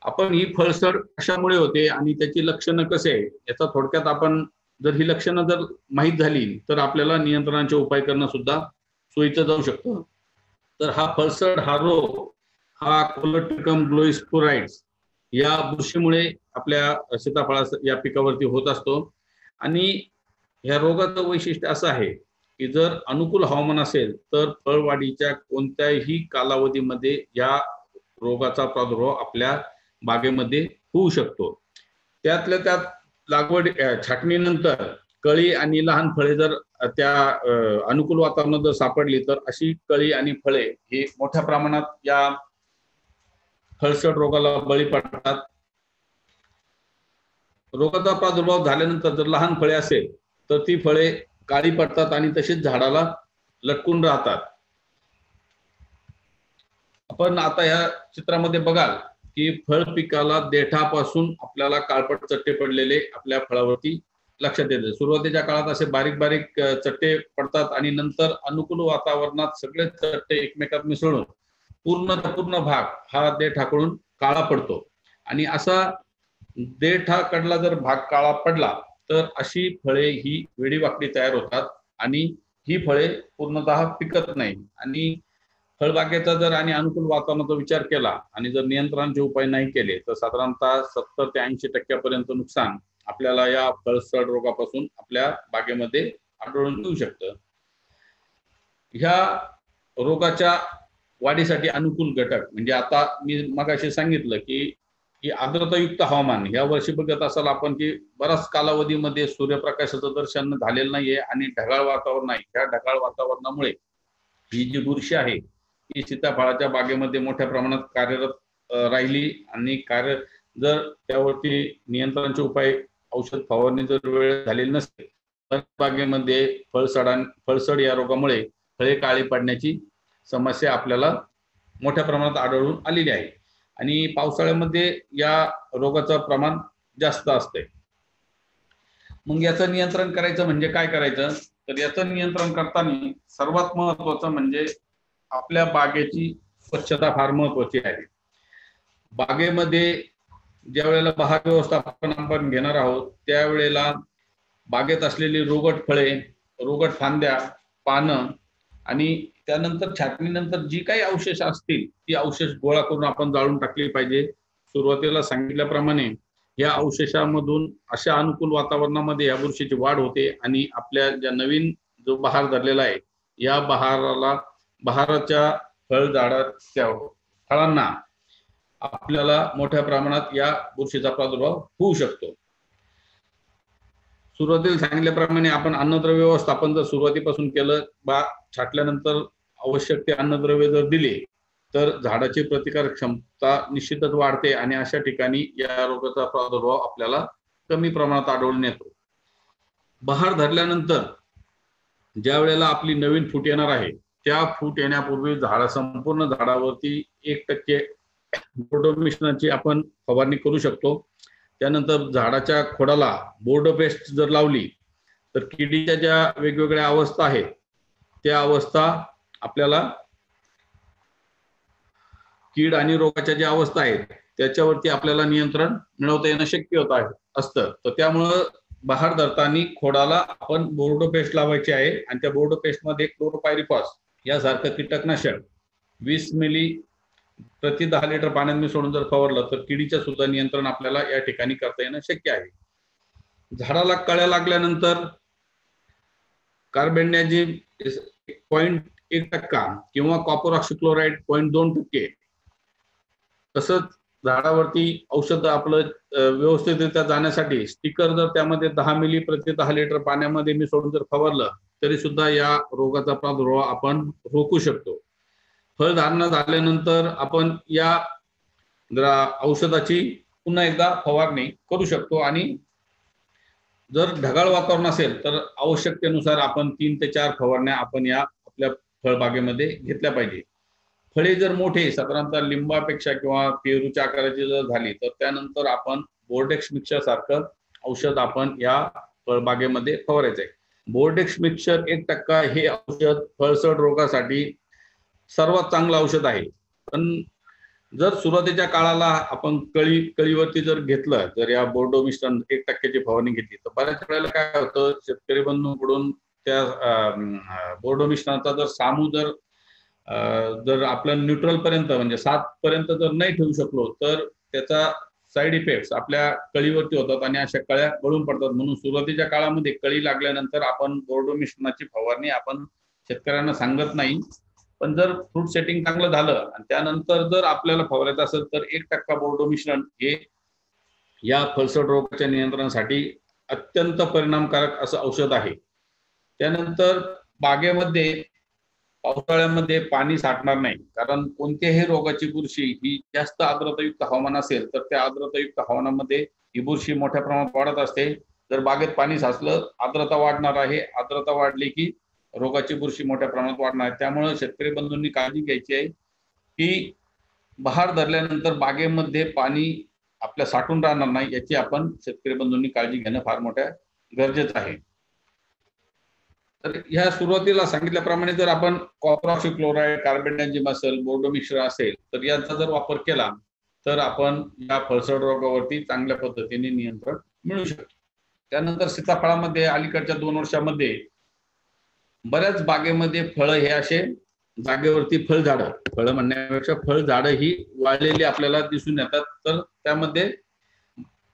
आपण ही फळसड कशामुळे होते आणि त्याची लक्षणं कसे आहे याचा थोडक्यात आपण जर ही लक्षणं जर माहीत झाली तर आपल्याला नियंत्रणाचे उपाय करणं सुद्धा सोयीचं जाऊ शकतं। तर हा फळसड हा रोग हा कोलेट्रिकम ग्लोइस्पोराइड्स या बुरशीमुळे आपल्या सीताफळा या पिकावरती होत असतो। आणि या रोगाचं वैशिष्ट्य असं आहे की जर अनुकूल हवामान असेल तर फळवाढीच्या कोणत्याही कालावधीमध्ये या रोगाचा प्रादुर्भाव आपल्या बागेमध्ये होऊ शकतो। त्यातल्या त्यात लागवड छाटणीनंतर कळी आणि लहान फळे जर त्या अनुकूल वातावरणात जर सापडली तर अशी कळी आणि फळे ही मोठ्या प्रमाणात या फळसड रोगाला बळी पडतात। रोगाचा प्रादुर्भाव झाल्यानंतर जर लहान फळे असेल तर ती फळे काळी पडतात आणि तशीच झाडाला लटकून राहतात। आपण आता या चित्रामध्ये बघाल की फळ पिकाला देठापासून आपल्याला काळपट चट्टे पडलेले आपल्या फळावरती लक्षात येते। सुरुवातीच्या काळात असे बारीक बारीक चट्टे पडतात आणि नंतर अनुकूल वातावरणात सगळे चट्टे एकमेकात मिसळून पूर्ण भाग हा देठाकडून काळा पडतो। आणि असा देठाकडला जर भाग काळा पडला तर अशी फळे ही वेडीवाकडी तयार होतात आणि ही फळे पूर्णतः पिकत नाही। आणि फळबागेचा जर आणि अनुकूल वातावरणाचा विचार केला आणि जर नियंत्रणाचे उपाय नाही केले तर साधारणतः 70 ते 80% नुकसान आपल्याला या फळसड रोगापासून आपल्या बागेमध्ये आढळून येऊ शकतं। ह्या रोगाच्या वाढीसाठी अनुकूल घटक म्हणजे आता मी मगाशी सांगितलं की आर्द्रतायुक्त हवामान या वर्षी बघत असाल आपण की बराच कालावधीमध्ये सूर्यप्रकाशाचं दर्शन झालेलं नाहीये आणि ढगाळ वातावरण आहे। त्या ढगाळ वातावरणामुळे ही जी बुरशी आहे ही सीताफळाच्या बागेमध्ये मोठ्या प्रमाणात कार्यरत राहिली आणि जर त्यावरती नियंत्रणाचे उपाय औषध फवारणी जर वेळ झालेली नसेल तर बागेमध्ये फळसड या रोगामुळे फळे काळी पडण्याची समस्या आपल्याला मोठ्या प्रमाणात आढळून आलेली आहे। आणि पावसाळ्यामध्ये या रोगाचं प्रमाण जास्त असते। मग याचं नियंत्रण करायचं म्हणजे काय करायचं तर याचं नियंत्रण करताना सर्वात महत्त्वाचं म्हणजे आपल्या बागेची स्वच्छता फार महत्त्वाची आहे। बागेमध्ये ज्या वेळेला बहार व्यवस्थापन आपण घेणार आहोत त्यावेळेला बागेत असलेली रोगट फळे, रोगट फांद्या, पानं आणि त्यानंतर छाटणीनंतर जी काही अवशेष असतील ती अवशेष गोळा करून आपण जाळून टाकली पाहिजे। सुरुवातीला सांगितल्याप्रमाणे या अवशेषामधून अशा अनुकूल वातावरणामध्ये या बुरशीची वाढ होते आणि आपल्या ज्या नवीन जो बहार धरलेला आहे या बहाराच्या फळझाडाच्या फळांना आपल्याला मोठ्या प्रमाणात या बुरशीचा प्रादुर्भाव होऊ शकतो। सुरुवातीला सांगितल्याप्रमाणे आपण अन्नद्रव्य व्यवस्थापन जर सुरुवातीपासून केलं बा छाटल्यानंतर आवश्यक ते अन्नद्रव्य जर दिले तर झाडाची प्रतिकारक क्षमता निश्चितच वाढते आणि अशा ठिकाणी या रोगाचा प्रादुर्भाव आपल्याला कमी प्रमाणात आढळून येतो। बहार धरल्यानंतर ज्या वेळेला आपली नवीन फूट येणार आहे त्या फूट येण्यापूर्वी संपूर्ण झाडावरती 1% बोर्डो मिश्रणाची आपण फवारणी करू शकतो। त्यानंतर झाडाच्या खोडाला बोर्डो पेस्ट जर लावली तर किडीच्या ज्या वेगवेगळ्या अवस्था आहेत त्या अवस्था आपल्याला कीड आणि रोगाच्या ज्या अवस्था आहेत त्याच्यावरती आपल्याला नियंत्रण मिळवता येणं शक्य असतं। तर त्यामुळे बहार धरताना खोडाला आपण बोर्डो पेस्ट लावायची आहे आणि त्या बोर्डो पेस्ट मध्ये क्लोरोपायरिफॉस यासारखं कीटकनाशक 20 मिली प्रति 10 लिटर पाण्यात मिसळून जर फवारलं तर किडीचं सुद्धा नियंत्रण आपल्याला या ठिकाणी करता येणं शक्य आहे। झाडाला कळ्या लागल्यानंतर कार्बेंडाझिम 0.1% किंवा कॉपर ऑक्सीक्लोराइड 0.2%, तसंच झाडावरती औषध आपलं व्यवस्थितरित्या जाण्यासाठी स्टिकर जर त्यामध्ये 10 मिली प्रति 10 लिटर पाण्यामध्ये मिसळून जर फवारलं तरी सुद्धा या रोगाचा प्रादुर्भाव आपण रोखू शकतो। फळधारणा झाल्यानंतर आपण या जरा औषधाची पुन्हा एकदा फवारणी करू शकतो। आणि जर ढगाळ वातावरण असेल तर आवश्यकतेनुसार आपण 3 ते 4 फवारण्या आपण या आपल्या फळबागेमध्ये घेतल्या पाहिजे। फळे जर मोठे साधारणतः लिंबापेक्षा किंवा पेरूच्या आकाराची जर झाली तर त्यानंतर आपण बोर्डेक्स मिक्सचर सारखं औषध आपण या फळबागेमध्ये फवारायचं आहे। बोर्डेक्स मिक्सचर 1% हे औषध फळसड रोगासाठी सर्वात चांगलं औषध आहे। पण जर सुरुवातीच्या काळाला आपण कळीवरती जर घेतलं, जर या बोर्डो मिश्रण 1% फवारणी घेतली तर बऱ्याच वेळेला काय होतं, शेतकरी बंधूंकडून त्या बोर्डो मिश्रणाचा जर सामू जर आपलं न्यूट्रल पर्यंत म्हणजे 7 पर्यंत जर नाही ठेवू शकलो तर त्याचा साइड इफेक्ट्स आपल्या कळीवरती होतात आणि अशा कळ्या गळून पडतात। म्हणून सुरुवातीच्या काळामध्ये कळी लागल्यानंतर आपण बोर्डो मिश्रणाची फवारणी आपण शेतकऱ्यांना सांगत नाही। पण जर फ्रूट सेटिंग चांगलं झालं आणि त्यानंतर जर आपल्याला फवारायचं असेल तर 1% बोर्डो मिश्रण हे या फळसड रोगाच्या नियंत्रणासाठी अत्यंत परिणामकारक असं औषध आहे। त्यानंतर बागेमध्ये पावसाळ्यामध्ये पाणी साठणार नाही, कारण कोणत्याही रोगाची बुरशी ही जास्त आर्द्रतायुक्त हवामान असेल तर त्या आर्द्रतायुक्त हवामानामध्ये ही बुरशी मोठ्या प्रमाणात वाढत असते। जर बागेत पाणी साचलं, आर्द्रता वाढणार आहे, आर्द्रता वाढली की रोगाची बुरशी मोठ्या प्रमाणात वाढणार आहे। त्यामुळे शेतकरी बंधूंनी काळजी घ्यायची आहे की बहार धरल्यानंतर बागेमध्ये पाणी आपल्या साठून राहणार नाही, याची आपण शेतकरी बंधूंनी काळजी घेणं फार मोठ्या गरजेचं आहे। तर ह्या सुरुवातीला सांगितल्याप्रमाणे जर आपण कॉपर ऑक्सीक्लोराइड, कार्बेंडाझिम असेल, बोर्डो मिश्र असेल तर यांचा जर वापर केला तर आपण या फळसड रोगावरती चांगल्या पद्धतीने नियंत्रण मिळू शकतो। त्यानंतर सीताफळामध्ये अलीकडच्या 2 वर्षामध्ये बऱ्याच बागेमध्ये फळं हे असे जागेवरती फळ म्हणण्यापेक्षा फळझाडं ही वाळलेली आपल्याला दिसून येतात। तर त्यामध्ये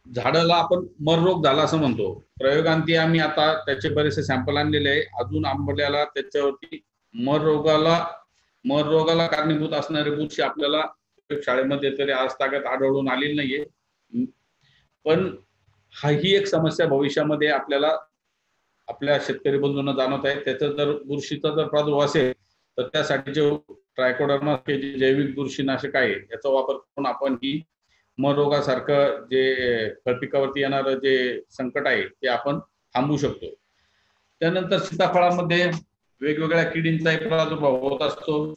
झाडाला आपण मर रोग झाला असं म्हणतो। प्रयोगांती आम्ही आता त्याचे बरेचसे सॅम्पल आणलेले आहे। अजून आंबल्याला त्याच्यावरती मर रोगाला कारणीभूत असणारी बुरशी आपल्याला शाळेमध्ये तरी आज तागात आढळून आलेली नाहीये। पण ही एक समस्या भविष्यामध्ये आपल्याला आपल्या शेतकरी बंधूंना जाणवत आहे। त्याचा जर बुरशीचा जर प्रादुर्भाव असेल तर त्यासाठी जे ट्रायकोडर्मा हे जे जैविक बुरशीनाशक आहे याचा वापर करून आपण ही मर रोगासारखं जे फळपिकावरती येणारं जे संकट आहे ते आपण थांबवू शकतो। त्यानंतर सीताफळामध्ये वेगवेगळ्या किडींचाही प्रादुर्भाव होत असतो।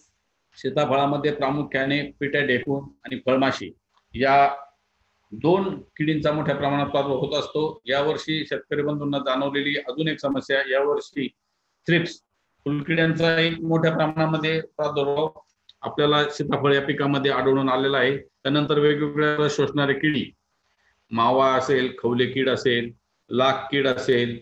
सीताफळामध्ये प्रामुख्याने पिट्या ढेकूण आणि फळमाशी या 2 किडींचा मोठ्या प्रमाणात प्रादुर्भाव होत असतो। यावर्षी शेतकरी बंधूंना जाणवलेली अजून एक समस्या यावर्षी थ्रिप्स फुलकिड्यांचा एक मोठ्या प्रमाणामध्ये प्रादुर्भाव आपल्याला सीताफळ या पिकामध्ये आढळून आलेला आहे। त्यानंतर वेगवेगळ्या रस शोषणारे किडी, मावा असेल, खवले कीड असेल, लाख कीड असेल,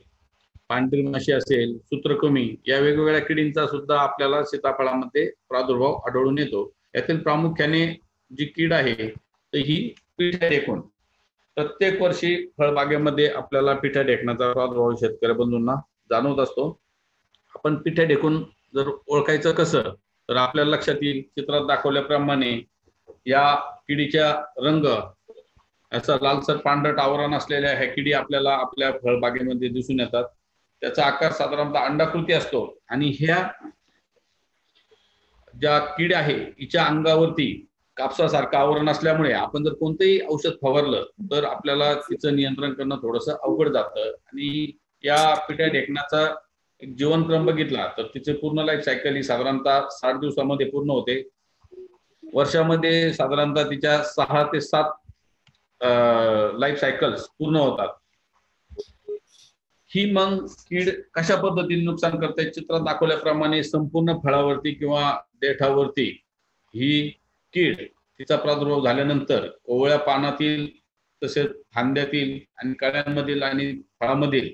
पांढरी माशी असेल, सूत्रकृमी या वेगवेगळ्या किडींचा सुद्धा आपल्याला सीताफळामध्ये प्रादुर्भाव आढळून येतो। यातील प्रामुख्याने जी कीड आहे तर ही पिठ्या ढेकूण। प्रत्येक वर्षी फळबागेमध्ये आपल्याला पिठ्या ढेकणाचा प्रादुर्भाव शेतकरी बंधूंना जाणवत असतो। आपण पिठ्या ढेकूण जर ओळखायचं कसं तर आपल्याला लक्षात येईल, चित्रात दाखवल्याप्रमाणे या किडीच्या रंग असा लालसर पांढरट आवरण असलेल्या ह्या किडी आपल्याला आपल्या फळबागेमध्ये दिसून येतात। त्याचा आकार साधारणतः अंडाकृती असतो आणि ह्या ज्या कीड आहे हिच्या अंगावरती कापसासारखं आवरण असल्यामुळे आपण जर कोणतेही औषध फवारलं तर आपल्याला तिचं नियंत्रण करणं थोडंसं अवघड जातं। आणि या पिठ्या ढेकणाचा एक जीवनक्रम बघितला तर तिचे पूर्ण लाईफ सायकल ही साधारणतः 60 दिवसामध्ये पूर्ण होते। वर्षामध्ये साधारणतः तिच्या 6 ते 7 लाईफ सायकल्स पूर्ण होतात। ही मग कीड कशा पद्धतीने नुकसान करते, चित्रात दाखवल्याप्रमाणे संपूर्ण फळावरती किंवा देठावरती ही कीड तिचा प्रादुर्भाव झाल्यानंतर कोवळ्या पानातील तसेच फांद्यातील आणि कळ्यांमधील आणि फळामधील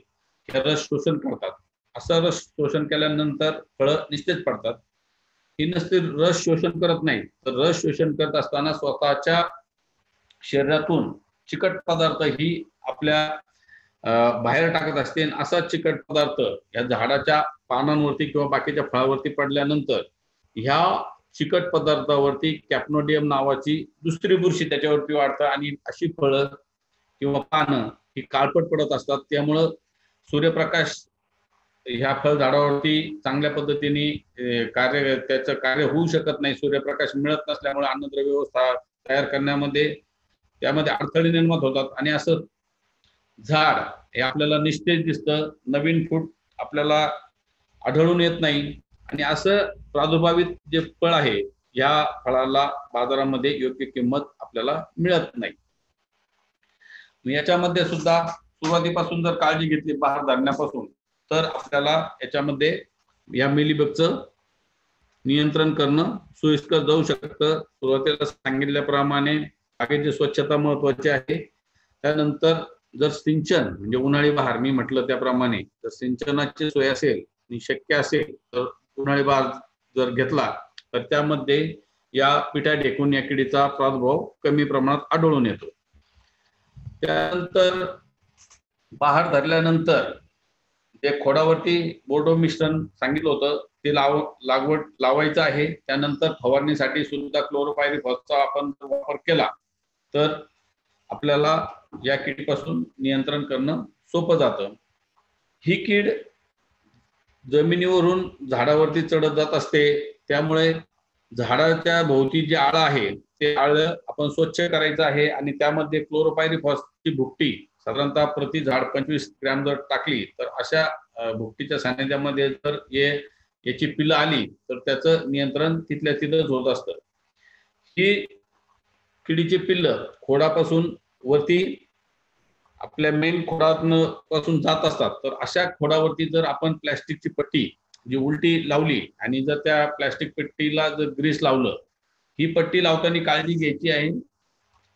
हे रस शोषण करतात। असं रस शोषण केल्यानंतर फळं निस्तेज पडतात। ही नसते रस शोषण करत नाही तर रस शोषण करत असताना स्वतःच्या शरीरातून चिकट पदार्थ ही आपल्या बाहेर टाकत असते। असा चिकट पदार्थ या झाडाच्या पानांवरती किंवा बाकीच्या फळावरती पडल्यानंतर ह्या चिकट पदार्थावरती कॅप्नोडियम नावाची दुसरी बुरशी त्याच्यावरती वाढतं आणि अशी फळं किंवा पानं ही काळपट पडत असतात। त्यामुळं सूर्यप्रकाश ह्या फळ झाडावरती चांगल्या पद्धतीने त्याचं कार्य होऊ शकत नाही। सूर्यप्रकाश मिळत नसल्यामुळे अन्नद्रव्य व्यवस्था तयार करण्यामध्ये त्यामध्ये अडथळे निर्माण होतात आणि असं झाड हे आपल्याला निस्तेज दिसतं, नवीन फूट आपल्याला आढळून येत नाही आणि असं प्रादुर्भावित जे फळ आहे या फळाला बाजारामध्ये योग्य किंमत आपल्याला मिळत नाही। याच्यामध्ये सुद्धा सुरुवातीपासून जर काळजी घेतली बहार धरण्यापासून तर आपल्याला याच्यामध्ये या मिलीबगचं नियंत्रण करणं सोयीस्कर जाऊ शकतं। सुरुवातीला सांगितल्याप्रमाणे बागेची स्वच्छता महत्वाची आहे। त्यानंतर जर सिंचन म्हणजे उन्हाळी बहार मी म्हटलं त्याप्रमाणे जर सिंचनाची सोय असेल आणि शक्य असेल तर उन्हाळी बहार जर घेतला तर त्यामध्ये या पिठा ढेकूण या किडीचा प्रादुर्भाव कमी प्रमाणात आढळून येतो। त्यानंतर बहार धरल्यानंतर ते खोडावरती बोर्डो मिश्रण सांगितलं होतं ते लागवड लावायचं आहे। त्यानंतर फवारणीसाठी सुद्धा क्लोरोपायरिफॉसचा आपण वापर केला तर आपल्याला या किडीपासून नियंत्रण करणं सोपं जातं। ही कीड जमिनीवरून झाडावरती चढत जात असते, त्यामुळे झाडाच्या भोवती जे आळं आहे ते आळं आपण स्वच्छ करायचं आहे आणि त्यामध्ये क्लोरोपायरिफॉसची भुकटी साधारणतः प्रति झाड 25 ग्रॅम जर टाकली तर अशा भुकटीच्या सानिध्यामध्ये जर याची पिलं आली तर त्याचं नियंत्रण तिथल्या तिथंच होत असतं। ही किडीची पिल्लं खोडापासून वरती आपल्या मेन खोडापासून जात असतात तर अशा खोडावरती जर आपण प्लॅस्टिकची पट्टी जी उलटी लावली आणि जर त्या प्लॅस्टिक पट्टीला जर ग्रीस लावलं, ही पट्टी लावताना काळजी घ्यायची आहे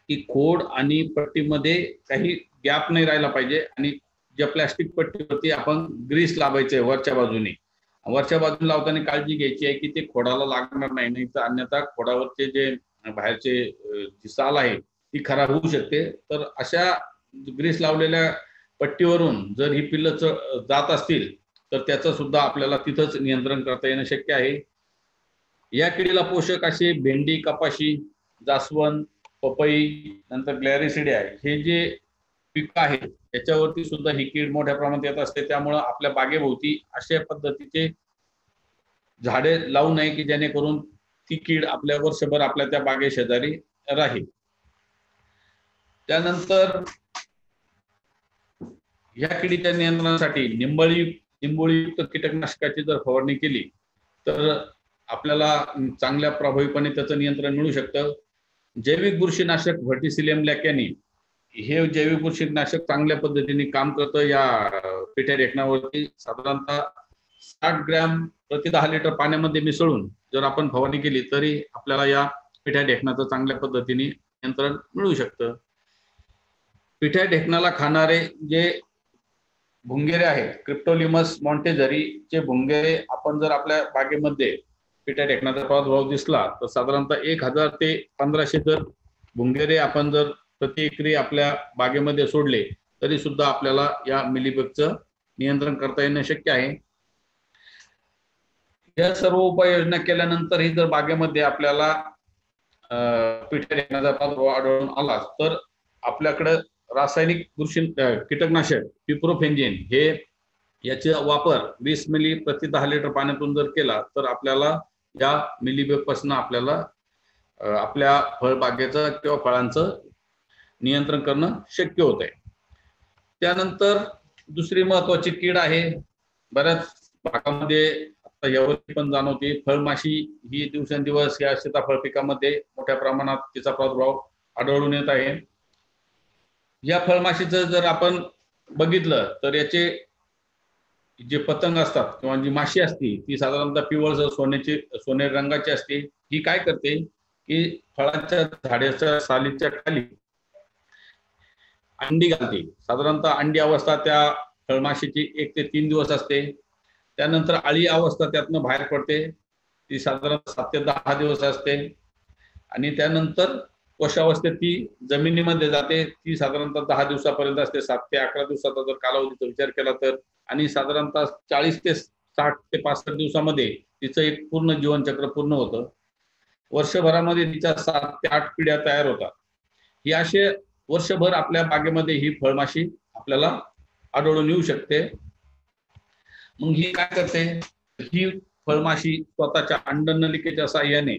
की खोड आणि पट्टीमध्ये काही गॅप नाही राहिला पाहिजे आणि ज्या प्लॅस्टिक पट्टीवरती आपण ग्रीस लावायचंय वरच्या बाजूने लावताना काळजी घ्यायची आहे की ते खोडाला लागणार नाही तर अन्यथा खोडावरचे जे बाहेरचे जी साल आहे ती खराब होऊ शकते। तर अशा ग्रीस लावलेल्या पट्टीवरून जर ही पिल्लं जात असतील तर त्याचं सुद्धा आपल्याला तिथंच नियंत्रण करता येणं शक्य आहे। या किडीला पोषक असे भेंडी, कपाशी, जास्वंद, पपई नंतर ग्लॅरिसिडिया हे जे पिकं आहेत त्याच्यावरती सुद्धा ही कीड मोठ्या प्रमाणात येत असते। त्यामुळे आपल्या बागेभोवती अशा पद्धतीचे झाडे लावू नये की जेणेकरून ती कीड आपल्या वर्षभर आपल्या त्या बागे शेजारी राहील। त्यानंतर या किडीच्या नियंत्रणासाठी निंबोळीयुक्त कीटकनाशकाची जर फवारणी केली तर आपल्याला चांगल्या प्रभावीपणे त्याचं नियंत्रण मिळू शकतं। जैविक बुरशीनाशक व्हर्टिसिलियम लॅकॅनी हे जैविक बुरशीनाशक चांगल्या पद्धतीने काम करतं। या पिठ्या ढेकणावरती साधारणतः 60 ग्रॅम प्रति 10 लिटर पाण्यामध्ये मिसळून जर आपण फवारणी केली तरी आपल्याला या पिठ्या ढेकणाचं चांगल्या पद्धतीने नियंत्रण मिळू शकतं। पिठ्या ढेकणाला खाणारे जे भुंगेरे आहेत क्रिप्टोलिमस मॉन्टेझरी चे भुंगेरे आपण जर आपल्या बागेमध्ये पिठ्या ढेकणाचा प्रादुर्भाव दिसला तर साधारणतः 1000 ते 1500 जर भुंगेरे आपण जर प्रति एकरी आपल्या बागेमध्ये सोडले तरी सुद्धा आपल्याला या मिलीबगचं नियंत्रण करता येणं शक्य आहे। या सर्व उपाययोजना केल्यानंतरही जर बागेमध्ये आपल्याला पिठ्या ढेकणाचा प्रादुर्भाव आढळून आला तर आपल्याकडे रासायनिक कीटकनाशक पिप्रोफेंजिन हे याचा वापर 20 मिली प्रति 10 लिटर पाण्यातून जर केला तर आपल्याला या मिलीबग पासून आपल्याला आपल्या फळबागेचं किंवा फळांचं नियंत्रण करणं शक्य होत आहे। त्यानंतर दुसरी महत्वाची कीड आहे, बऱ्याच भागामध्ये आता यावर्षी पण जाणवते, फळमाशी ही दिवसेंदिवस या सीताफळ पिकामध्ये मोठ्या प्रमाणात तिचा प्रादुर्भाव आढळून येत आहे। या फळमाशीचं जर आपण बघितलं तर याचे जे पतंग असतात किंवा जी माशी असते ती साधारणतः पिवळसर सोनेरी रंगाची असते। ही काय करते की फळाच्या झाडाच्या सालीच्या खाली अंडी घालते। साधारणतः अंडी अवस्था त्या फळमाशीची 1 ते 3 दिवस असते। त्यानंतर अळी अवस्था त्यातनं बाहेर पडते, ती साधारणतः 7 ते 10 दिवस असते आणि त्यानंतर कोशावस्थेत ती जमिनीमध्ये जाते, ती साधारणतः 10 दिवसापर्यंत असते। 7 ते 11 दिवसाचा जर कालावधीचा विचार केला तर आणि साधारणतः 40 ते 60 ते 65 दिवसामध्ये तिचं एक पूर्ण जीवनचक्र पूर्ण होतं। वर्षभरामध्ये तिच्या 7 ते 8 पिढ्या तयार होतात। ही असे वर्षभर आपल्या बागेमध्ये ही फळमाशी आपल्याला आढळून येऊ शकते। मग ही काय करते, ही फळमाशी स्वतःच्या अंडनलिकेच्या साहाय्याने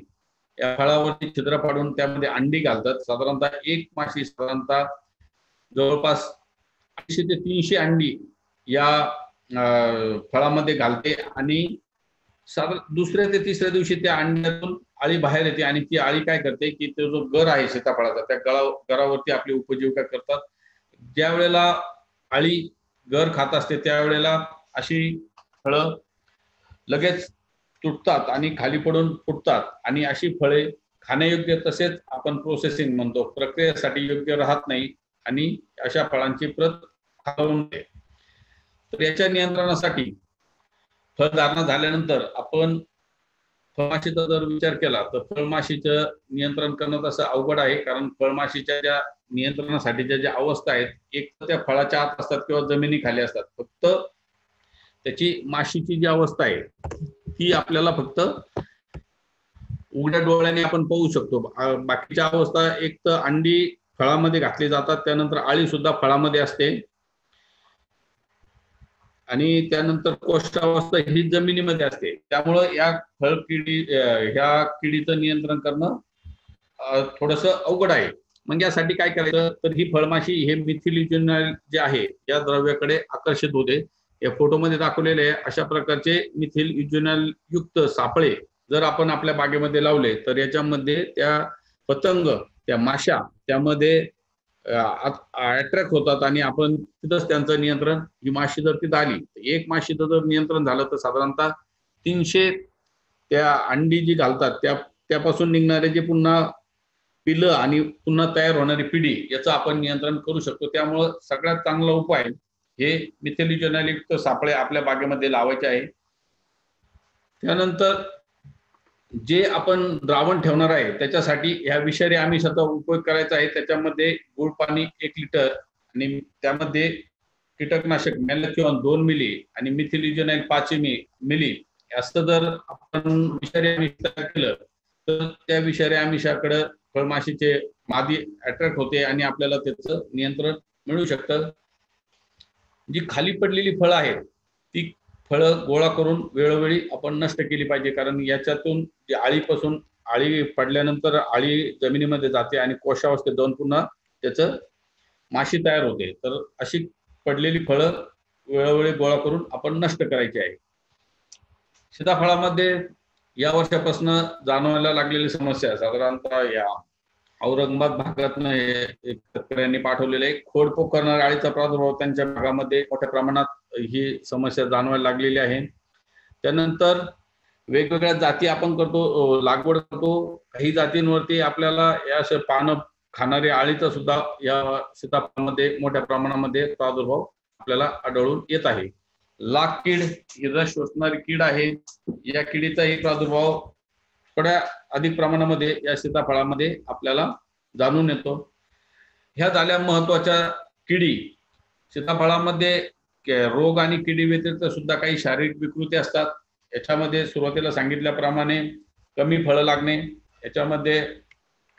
या फळावरती छिद्र पाडून त्यामध्ये अंडी घालतात. साधारणतः एक माशी साधारणतः जवळपास 200 ते 300 अंडी या फळामध्ये घालते आणि दुसऱ्या ते तिसऱ्या दिवशी त्या अंड्यातून अळी बाहेर येते आणि ती अळी काय करते की तो जो गर आहे सीताफळाचा त्या गरावरती आपली उपजीविका करतात. ज्या वेळेला अळी गर खात असते त्यावेळेला अशी फळं लगेच तुटतात आणि खाली पडून फुटतात आणि अशी फळे खाण्यायोग्य तसेच आपण प्रोसेसिंग म्हणतो प्रक्रियेसाठी योग्य राहत नाही आणि अशा फळांची प्रत खालवून येते. तर याच्या नियंत्रणासाठी फळधारणा झाल्यानंतर आपण फळमाशीचा जर विचार केला तर फळमाशीचं नियंत्रण करणं तसं अवघड आहे, कारण फळमाशीच्या ज्या नियंत्रणासाठीच्या ज्या अवस्था आहेत एक तर त्या फळाच्या आत असतात किंवा जमिनीखाली असतात. फक्त त्याची माशीची जी अवस्था आहे ती आपल्याला फक्त उघड्या डोळ्याने आपण पाहू शकतो. बाकीच्या अवस्था एक तर अंडी फळामध्ये घातली जातात, त्यानंतर अळी सुद्धा फळामध्ये असते आणि त्यानंतर कोष्ठावस्था ही जमिनीमध्ये असते. त्यामुळं या ह्या किडीचं नियंत्रण करणं थोडंसं अवघड आहे. मग यासाठी काय करायचं तर ही फळमाशी हे मिथिलिज्युनल जे आहे या द्रव्याकडे आकर्षित होते. या फोटोमध्ये दाखवलेले अशा प्रकारचे मिथिलिज्युनल युक्त सापळे जर आपण आपल्या बागेमध्ये लावले तर याच्यामध्ये त्या पतंग त्या माशा त्यामध्ये अट्रॅक्ट होतात आणि आपण तिथंच त्यांचं नियंत्रण, ही माशी जर तिथं आली एक माशीचं जर नियंत्रण झालं तर साधारणतः 300 त्या अंडी जी घालतात त्यापासून निघणारे जे पुन्हा पिलं आणि पुन्हा तयार होणारी पिढी याचं आपण नियंत्रण करू शकतो. त्यामुळं सगळ्यात चांगला उपाय हे मिथिलिज्युनल युक्त सापळे आपल्या बागेमध्ये लावायचे आहे. त्यानंतर जे आपण द्रावण ठेवणार आहे त्याच्यासाठी ह्या विषारी आमिषाचा उपयोग करायचा आहे. त्याच्यामध्ये गुळ पाणी 1 लिटर आणि त्यामध्ये कीटकनाशक मॅलाथिओन 2 मिली आणि मिथिलिज्युनल 5 मिली असं जर आपण विषारी आमिष तयार केलं तर त्या विषारी आमिषाकडे फळमाशीचे मादी अट्रॅक्ट होते आणि आपल्याला त्याचं नियंत्रण मिळू शकतं. जी खाली पडलेली फळं आहेत ती फळं गोळा करून वेळोवेळी आपण नष्ट केली पाहिजे, कारण याच्यातून अळी पडल्यानंतर अळी जमिनीमध्ये जाते आणि कोशावस्थेत जाऊन पुन्हा त्याचं माशी तयार होते. तर अशी पडलेली फळं वेळोवेळी गोळा करून आपण नष्ट करायची आहे. सीताफळामध्ये या वर्षापासून जाणवायला लागलेली समस्या साधारणतः या औरंगाबाद भागातनं एक शेतकऱ्यांनी पाठवलेले खोडपोक करणाऱ्या अळीचा प्रादुर्भाव त्यांच्या भागामध्ये मोठ्या प्रमाणात ही समस्या जाणवायला लागलेली आहे. त्यानंतर वेगवेगळ्या जाती आपण करतो, लागवड करतो. काही जातींवरती आपल्याला या अशा पानं खाणारी अळीचा सुद्धा या सीताफळामध्ये मोठ्या प्रमाणामध्ये प्रादुर्भाव आपल्याला आढळून येत आहे. लाख कीड ही रस शोषणारी कीड आहे. या किडीचाही प्रादुर्भाव थोड्या अधिक प्रमाणामध्ये या सीताफळामध्ये आपल्याला जाणून येतो. ह्या झाल्या महत्वाच्या किडी. सीताफळामध्ये रोग आणि किडी व्यतिरिक्त सुद्धा काही शारीरिक विकृती असतात. याच्यामध्ये सुरुवातीला सांगितल्याप्रमाणे कमी फळं लागणे, याच्यामध्ये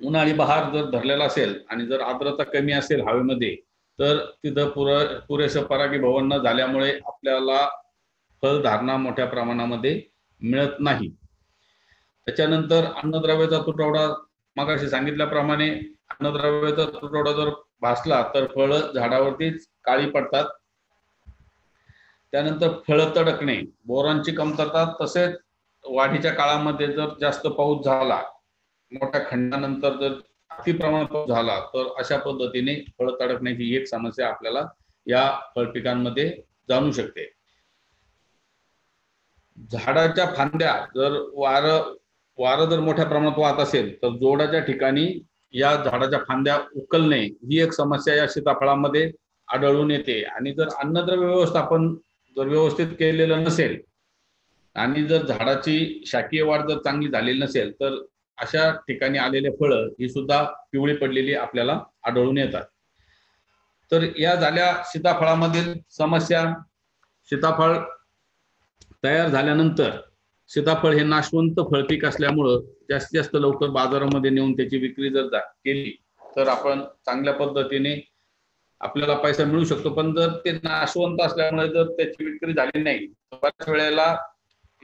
उन्हाळी बहार जर धरलेला असेल आणि जर आर्द्रता कमी असेल हवेमध्ये तर तिथं पुरेसं परागीभवन न झाल्यामुळे आपल्याला फळधारणा मोठ्या प्रमाणामध्ये मिळत नाही. त्याच्यानंतर अन्नद्रव्याचा तुटवडा, मगाशी सांगितल्याप्रमाणे अन्नद्रव्याचा तुटवडा जर भासला तर फळं झाडावरतीच काळी पडतात. त्यानंतर फळं तडकणे, बोरांची कमतरता, तसेच वाढीच्या काळामध्ये जर जास्त पाऊस झाला, मोठ्या खंडानंतर जर अति प्रमाणात पाऊस झाला तर अशा पद्धतीने फळं तडकण्याची एक समस्या आपल्याला या फळपिकांमध्ये जाणू शकते. झाडाच्या फांद्या जर वारं जर मोठ्या प्रमाणात वाहत असेल तर जोडाच्या ठिकाणी या झाडाच्या फांद्या उकलणे ही एक समस्या या सीताफळामध्ये आढळून येते. आणि जर अन्नद्रव्य व्यवस्थापन जर व्यवस्थित केलेलं नसेल आणि जर झाडाची शाकीय वाढ जर चांगली झालेली नसेल तर अशा ठिकाणी आलेले फळं ही सुद्धा पिवळी पडलेली आपल्याला आढळून येतात. तर या झाल्या सीताफळामधील समस्या. सीताफळ तयार झाल्यानंतर सीताफळ हे नाशवंत फळपीक असल्यामुळं जास्तीत जास्त लवकर बाजारामध्ये नेऊन त्याची विक्री जर केली तर आपण चांगल्या पद्धतीने आपल्याला पैसा मिळू शकतो. पण जर ते नाशवंत असल्यामुळे जर त्याची विक्री झाली नाही तर बऱ्याच वेळेला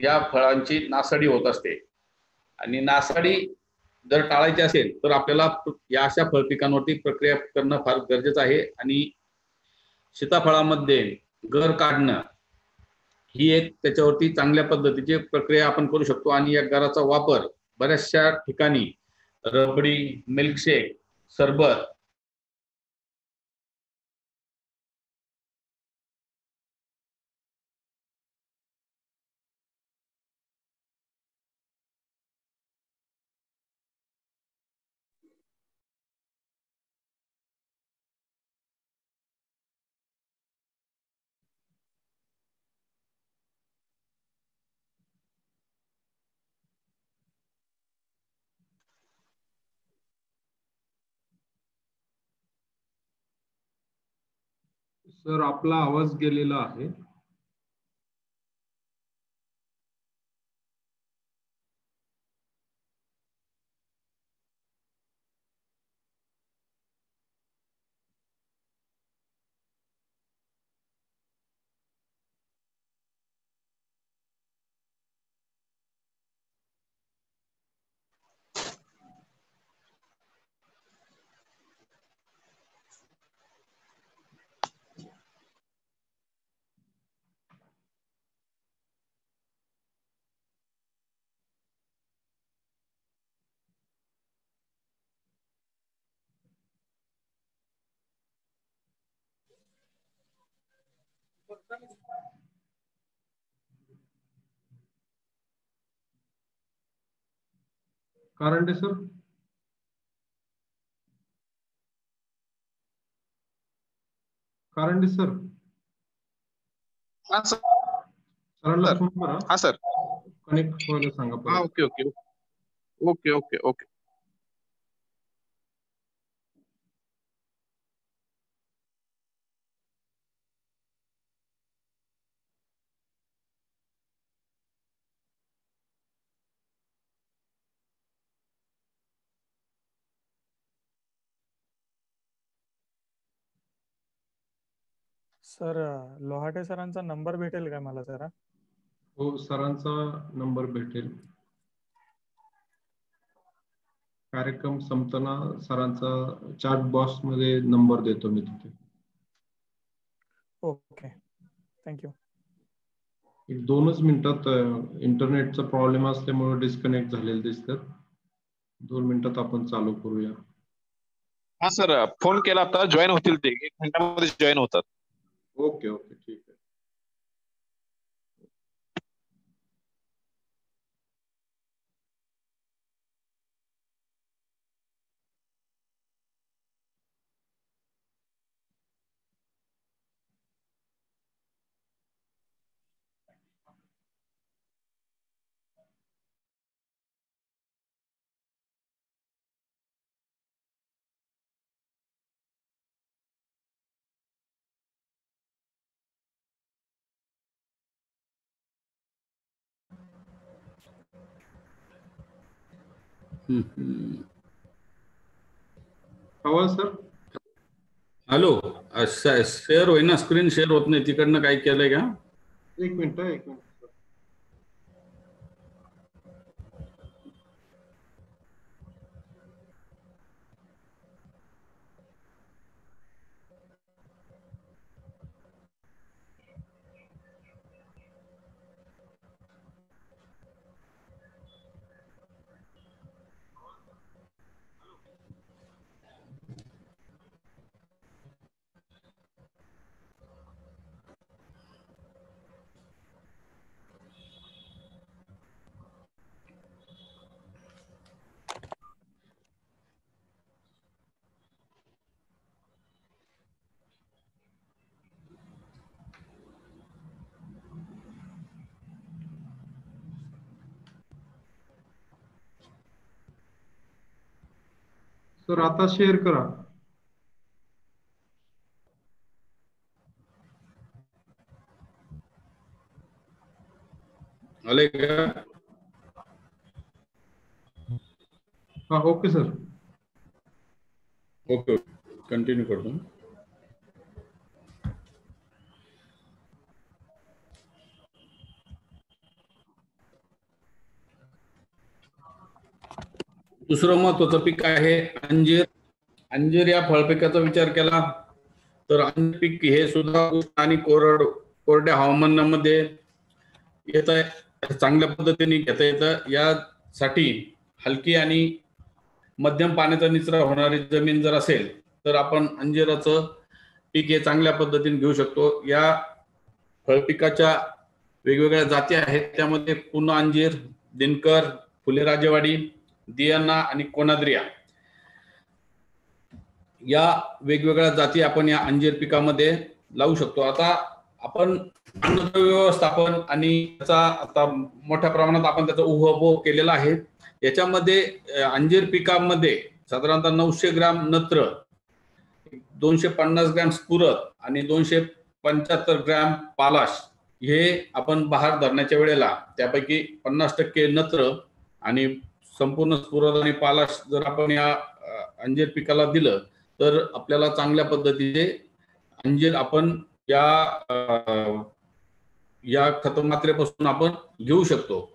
या फळांची नासाडी होत असते आणि नासाडी जर टाळायचे असेल तर आपल्याला या अशा फळ पिकांवरती प्रक्रिया करणं फार गरजेचं आहे. आणि सीताफळामध्ये गर काढणं ही एक त्याच्यावरती चांगल्या पद्धतीची प्रक्रिया आपण करू शकतो. आणि या गराचा वापर बऱ्याचशा ठिकाणी रबडी, मिल्कशेक, सरबत सर आपला आवाज गेलेला आहे. कारंडे सर. कारंडे सर. हा सर. सरांना फोन करा. हा सर. कनेक्ट व्हायला सांगा हा परत. Okay okay okay okay okay. Sir Lohate सरांचा नंबर भेटेल का मला जरा? हो सरांचा नंबर भेटेल. कार्यक्रम संपताना सरांचा चॅट बॉक्स मध्ये नंबर देतो मी तिथे. Okay thank you. एक 2च मिनिटात इंटरनेटचा प्रॉब्लेम असल्यामुळे डिस्कनेक्ट झालेले दिसतात. 2 मिनिटात आपण चालू करूया. हा सर फोन केला आता जॉईन होतील ते 1 मिनिटामध्ये जॉईन होतात. ओके ओके ठीक आहे. आवाज सर. हॅलो, शेअर होईना, स्क्रीन शेअर होत नाही, तिकडनं काय केलंय का? 1 मिनिट 1 मिनिट. सर आता शेअर करा. आलंय का? हा ओके सर. ओके कंटिन्यू करतो. दुसरं महत्वाचं पीक आहे अंजीर. अंजीर या फळपिकाचा विचार केला तर अंजीर पीक हे सुद्धा उष्ण आणि कोरड्या हवामानामध्ये येत आहे, चांगल्या पद्धतीने घेता येतं. यासाठी हलकी आणि मध्यम पाण्याचा निचरा होणारी जमीन जर असेल तर आपण अंजिराचं पीक हे चांगल्या पद्धतीने घेऊ शकतो. या फळपिकाच्या वेगवेगळ्या जाती आहेत, त्यामध्ये पुना अंजीर, दिनकर, फुले राजेवाडी, दियाना आणि कोनाद्रिया या वेगवेगळ्या जाती आपण या अंजीर पिकामध्ये लावू शकतो. आता आपण अन्नद्रव्य व्यवस्थापन आणि त्याचा आता मोठ्या प्रमाणात आपण त्याचा उहापोह केलेला आहे. याच्यामध्ये अंजीर पिकामध्ये साधारणतः 900 ग्रॅम नत्र, 250 ग्रॅम स्फुरद आणि 275 ग्रॅम पालाश हे आपण बहार धरण्याच्या वेळेला त्यापैकी 50% नत्र आणि संपूर्ण स्फुरद आणि पालाश जर आपण या अंजीर पिकाला दिलं तर आपल्याला चांगल्या पद्धतीने अंजीर आपण या खत मात्रेपासून आपण घेऊ शकतो.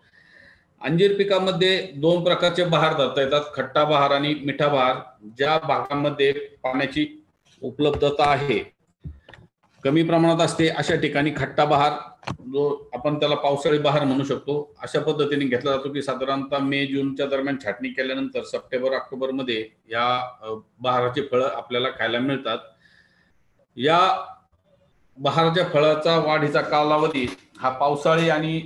अंजीर पिकामध्ये 2 प्रकारचे बहार धरता येतात, खट्टा बहार आणि मिठा बहार. ज्या भागामध्ये पाण्याची उपलब्धता आहे, कमी प्रमाणात असते, अशा ठिकाणी खट्टा बहार, जो आपण त्याला पावसाळी बहार म्हणू शकतो, अशा पद्धतीने घेतला जातो की साधारणतः मे जूनच्या दरम्यान छाटणी केल्यानंतर सप्टेंबर ऑक्टोबर मध्ये या बहाराची फळं आपल्याला खायला मिळतात. या बहाराच्या फळाचा वाढीचा कालावधी हा पावसाळी आणि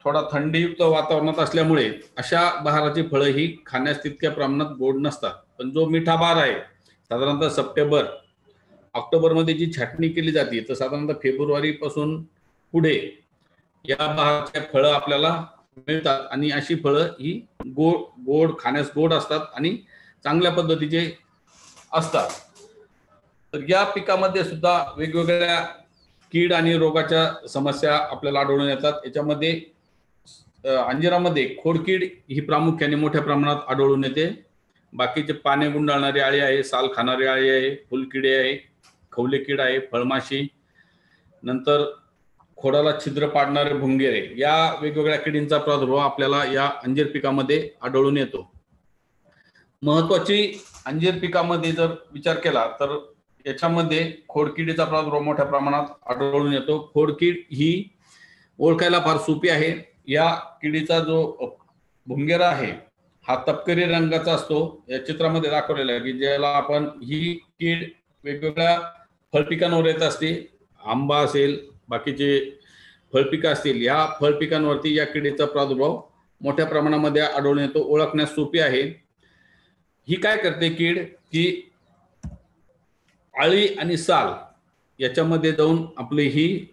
थोडा थंडीयुक्त वातावरणात असल्यामुळे अशा बहाराची फळं ही खाण्यास तितक्या प्रमाणात गोड नसतात. पण जो मिठा बहार आहे, साधारणतः सप्टेंबर ऑक्टोबर मध्ये जी छाटणी केली जाते तर साधारणतः फेब्रुवारी पासून पुढे या बहाराच्या फळं आपल्याला मिळतात आणि अशी फळं ही गोड खाण्यास गोड असतात आणि चांगल्या पद्धतीचे असतात. तर या पिकामध्ये सुद्धा वेगवेगळ्या कीड आणि रोगाच्या समस्या आपल्याला आढळून येतात. याच्यामध्ये अंजिरामध्ये खोडकीड ही प्रामुख्याने मोठ्या प्रमाणात आढळून येते. बाकीचे पाने गुंडाळणारी आळी आहे, साल खाणारी आळी आहे, फुलकिडे आहे, खवले कीड आहे, फळमाशी, नंतर खोडाला छिद्र पाडणारे भुंगेरे, या वेगवेगळ्या किडींचा प्रादुर्भाव आपल्याला या अंजीर पिकामध्ये आढळून येतो. महत्वाची अंजीर पिकामध्ये जर विचार केला तर याच्यामध्ये खोडकिडीचा प्रादुर्भाव मोठ्या प्रमाणात आढळून येतो. खोडकीड ही ओळखायला फार सोपी आहे. या किडीचा जो भुंगेरा आहे हा तपकिरी रंगाचा असतो. या चित्रामध्ये दाखवलेला आहे की ज्याला आपण ही कीड वेगवेगळ्या फळपिकांवर येत असते. आंबा असेल, बाकीचे फळपिकं असतील, या फळपिकांवरती या किडीचा प्रादुर्भाव मोठ्या प्रमाणामध्ये आढळून येतो. ओळखण्यास सोपी आहे. ही काय करते कीड की आळी आणि साल याच्यामध्ये जाऊन आपली ही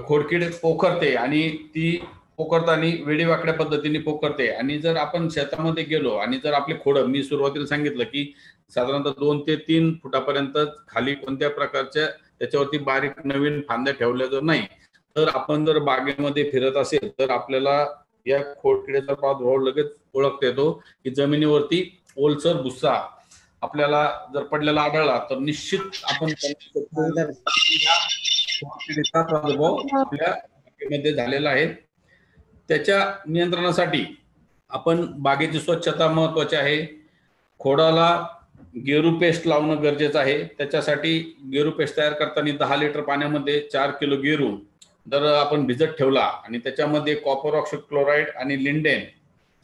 खोडकीड पोखरते आणि ती पोखरताना वेडीवाकड्या पद्धतीने पोखरते. आणि जर आपण शेतामध्ये गेलो आणि जर आपले खोडं, मी सुरुवातीला सांगितलं की साधारणतः 2 ते 3 फुटापर्यंत खाली कोणत्या प्रकारच्या त्याच्यावरती बारीक नवीन फांद्या ठेवल्या जर नाही तर आपण जर बागेमध्ये फिरत असेल तर आपल्याला या खोडकिडीचा प्रादुर्भाव लगेच ओळखता येतो की जमिनीवरती ओलसर भुस्सा आपल्याला जर पडलेला आढळला तर निश्चित आपण खोडकिडीचा प्रादुर्भाव आपल्या बागेमध्ये झालेला आहे. त्याच्या नियंत्रणासाठी आपण बागेची स्वच्छता महत्वाची आहे. खोडाला गेरू पेस्ट लावणं गरजेचं आहे. त्याच्यासाठी गेरू पेस्ट तयार करताना 10 लिटर पाण्यामध्ये 4 किलो गेरू जर आपण भिजत ठेवला आणि त्याच्यामध्ये कॉपर ऑक्साईड क्लोराईड आणि लिंडेन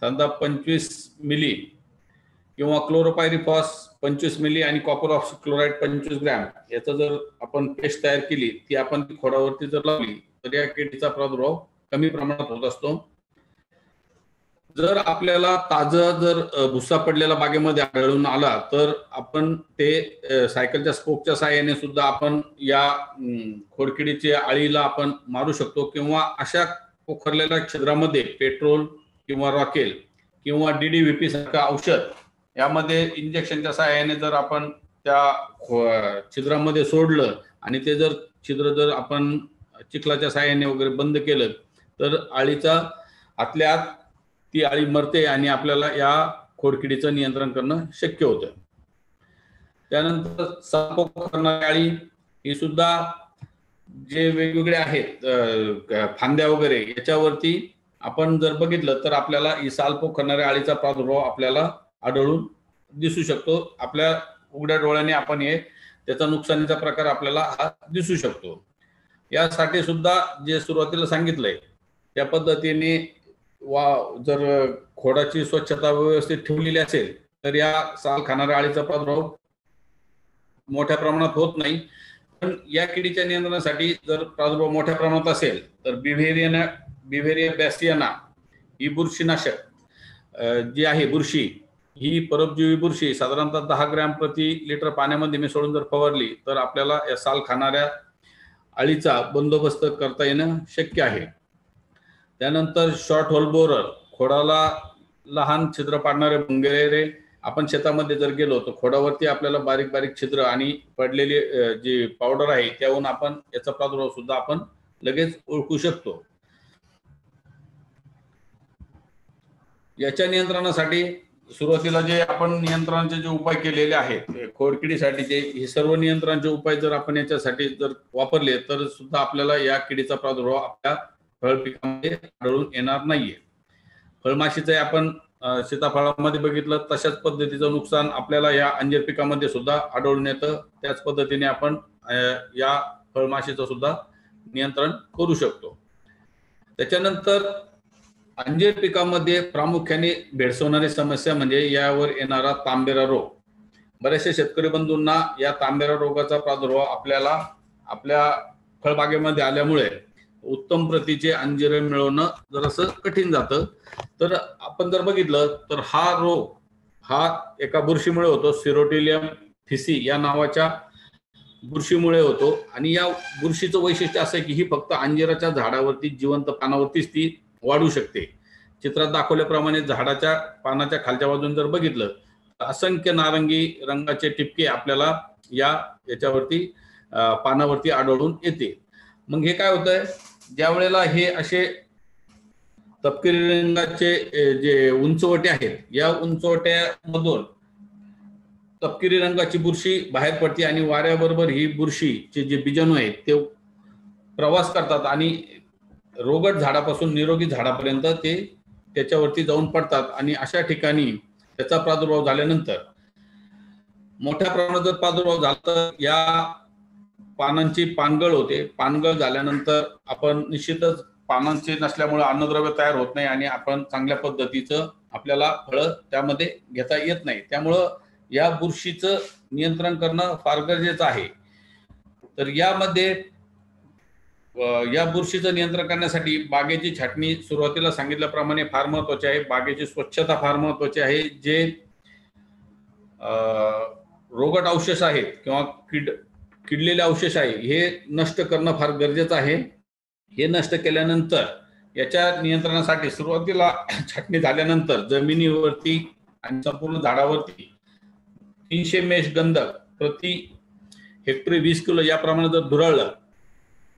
समजा 25 मिली किंवा क्लोरोपायरिफॉस 25 मिली आणि कॉपर ऑक्साईड क्लोराईड 25 ग्रॅम याचं जर आपण पेस्ट तयार केली, ती आपण खोडावरती जर लावली तर या किडीचा प्रादुर्भाव कमी प्रमाणात होत असतो. जर आपल्याला ताजं जर भुस्सा पडलेला बागेमध्ये आढळून आला तर आपण ते सायकलच्या स्पोकच्या साहाय्याने सुद्धा आपण या खोडकिडीच्या आळीला आपण मारू शकतो. किंवा अशा पोखरलेल्या छिद्रामध्ये पेट्रोल किंवा रॉकेल किंवा DDVP सारखं औषध यामध्ये इंजेक्शनच्या साहाय्याने जर आपण त्या छिद्रामध्ये सोडलं आणि ते जर छिद्र जर आपण चिखलाच्या साहाय्याने वगैरे बंद केलं तर आळीचा आतल्या आत ती आळी मरते आणि आपल्याला या खोडकिडीचं नियंत्रण करणं शक्य होतं. त्यानंतर सापोक करणारी आळी ही सुद्धा जे वेगवेगळे आहेत फांद्या वगैरे याच्यावरती आपण जर बघितलं तर आपल्याला ही साल पोखरणाऱ्या अळीचा प्रादुर्भाव आपल्याला आढळून दिसू शकतो. आपल्या उघड्या डोळ्याने आपण हे त्याचा नुकसानीचा प्रकार आपल्याला हा दिसू शकतो. यासाठी सुद्धा जे सुरुवातीला सांगितलंय त्या पद्धतीने जर खोडाची स्वच्छता व्यवस्थित ठेवलेली असेल तर या साल खाणाऱ्या अळीचा प्रादुर्भाव मोठ्या प्रमाणात होत नाही. पण या किडीच्या नियंत्रणासाठी जर प्रादुर्भाव मोठ्या प्रमाणात असेल तर बिव्हेरिया बॅसियाना ही बुरशीनाशक जी आहे बुरशी, ही परोपजीवी बुरशी साधारणतः 10 ग्रॅम प्रति लिटर पाण्यामध्ये मिसळून जर फवारली तर आपल्याला या साल खाणाऱ्या अळीचा बंदोबस्त करता येणं शक्य आहे. त्यानंतर शॉर्ट होल बोरर, खोडाला लहान छिद्र पाडणारे भुंगेरे आपण शेतामध्ये जर गेलो तर खोडावरती आपल्याला बारीक बारीक छिद्र आणि पडलेली जी पावडर आहे त्याहून आपण याचा प्रादुर्भाव सुद्धा आपण लगेच ओळखू शकतो. याच्या नियंत्रणासाठी सुरुवातीला जे आपण नियंत्रणाचे जे उपाय केलेले आहेत खोडकिडीसाठीचे, हे सर्व नियंत्रणाचे उपाय जर आपण याच्यासाठी जर वापरले तर सुद्धा आपल्याला या किडीचा प्रादुर्भाव आपल्या फळ पिकामध्ये आढळून येणार नाहीये. फळमाशीचे आपण सीताफळामध्ये बघितलं तशाच पद्धतीचं नुकसान आपल्याला या अंजीर पिकामध्ये सुद्धा आढळून येतं. त्याच पद्धतीने आपण या फळमाशीचं सुद्धा नियंत्रण करू शकतो. त्याच्यानंतर अंजीर पिकामध्ये प्रामुख्याने भेडसावणारी समस्या म्हणजे यावर येणारा तांबेरा रोग. बरेचसे शेतकरी बंधूंना या तांबेरा रोगाचा प्रादुर्भाव आपल्याला आपल्या फळबागेमध्ये आल्यामुळे उत्तम प्रतीचे अंजीर मिळवणं जरासं कठीण जातं. तर आपण जर बघितलं तर हा रोग हा एका बुरशीमुळे होतो, सिरोटिलियम फिसी या नावाच्या बुरशीमुळे होतो. आणि या बुरशीचं वैशिष्ट्य असं आहे की ही फक्त अंजिराच्या झाडावरती जिवंत पानावरतीच ती वाढू शकते. चित्रात दाखवल्याप्रमाणे झाडाच्या पानाच्या खालच्या बाजून जर बघितलं तर असंख्य नारंगी रंगाचे टिपके आपल्याला याच्यावरती पानावरती आढळून येते. मग हे काय होतंय, ज्या वेळेला हे असे तपकिरी रंगाचे जे उंचवटे आहेत या उंचवट्यामधून तपकिरी रंगाची बुरशी बाहेर पडते आणि वाऱ्याबरोबर ही बुरशीचे जे बीजाणू आहेत ते प्रवास करतात आणि रोगट झाडापासून निरोगी झाडापर्यंत ते त्याच्यावरती जाऊन पडतात. आणि अशा ठिकाणी त्याचा प्रादुर्भाव झाल्यानंतर मोठ्या प्रमाणात जर प्रादुर्भाव झाला तर या पानांची पानगळ होते. पानगळ झाल्यानंतर आपण निश्चितच पानांचे नसल्यामुळे अन्नद्रव्य तयार होत नाही आणि आपण चांगल्या पद्धतीचं आपल्याला फळं त्यामध्ये घेता येत नाही. त्यामुळं या बुरशीचं नियंत्रण करणं फार गरजेचं आहे. तर यामध्ये या बुरशीचं नियंत्रण करण्यासाठी बागेची छाटणी सुरुवातीला सांगितल्याप्रमाणे फार महत्वाची आहे. बागेची स्वच्छता फार महत्वाची आहे. जे रोगट अवशेष आहेत किंवा किडलेले अवशेष आहे हे नष्ट करणं फार गरजेचं आहे. हे नष्ट केल्यानंतर याच्या नियंत्रणासाठी सुरुवातीला छाटणी झाल्यानंतर जमिनीवरती आणि संपूर्ण झाडावरती 300 मेष गंधक प्रति हेक्टरी 20 किलो या प्रमाणात जर धुराळलं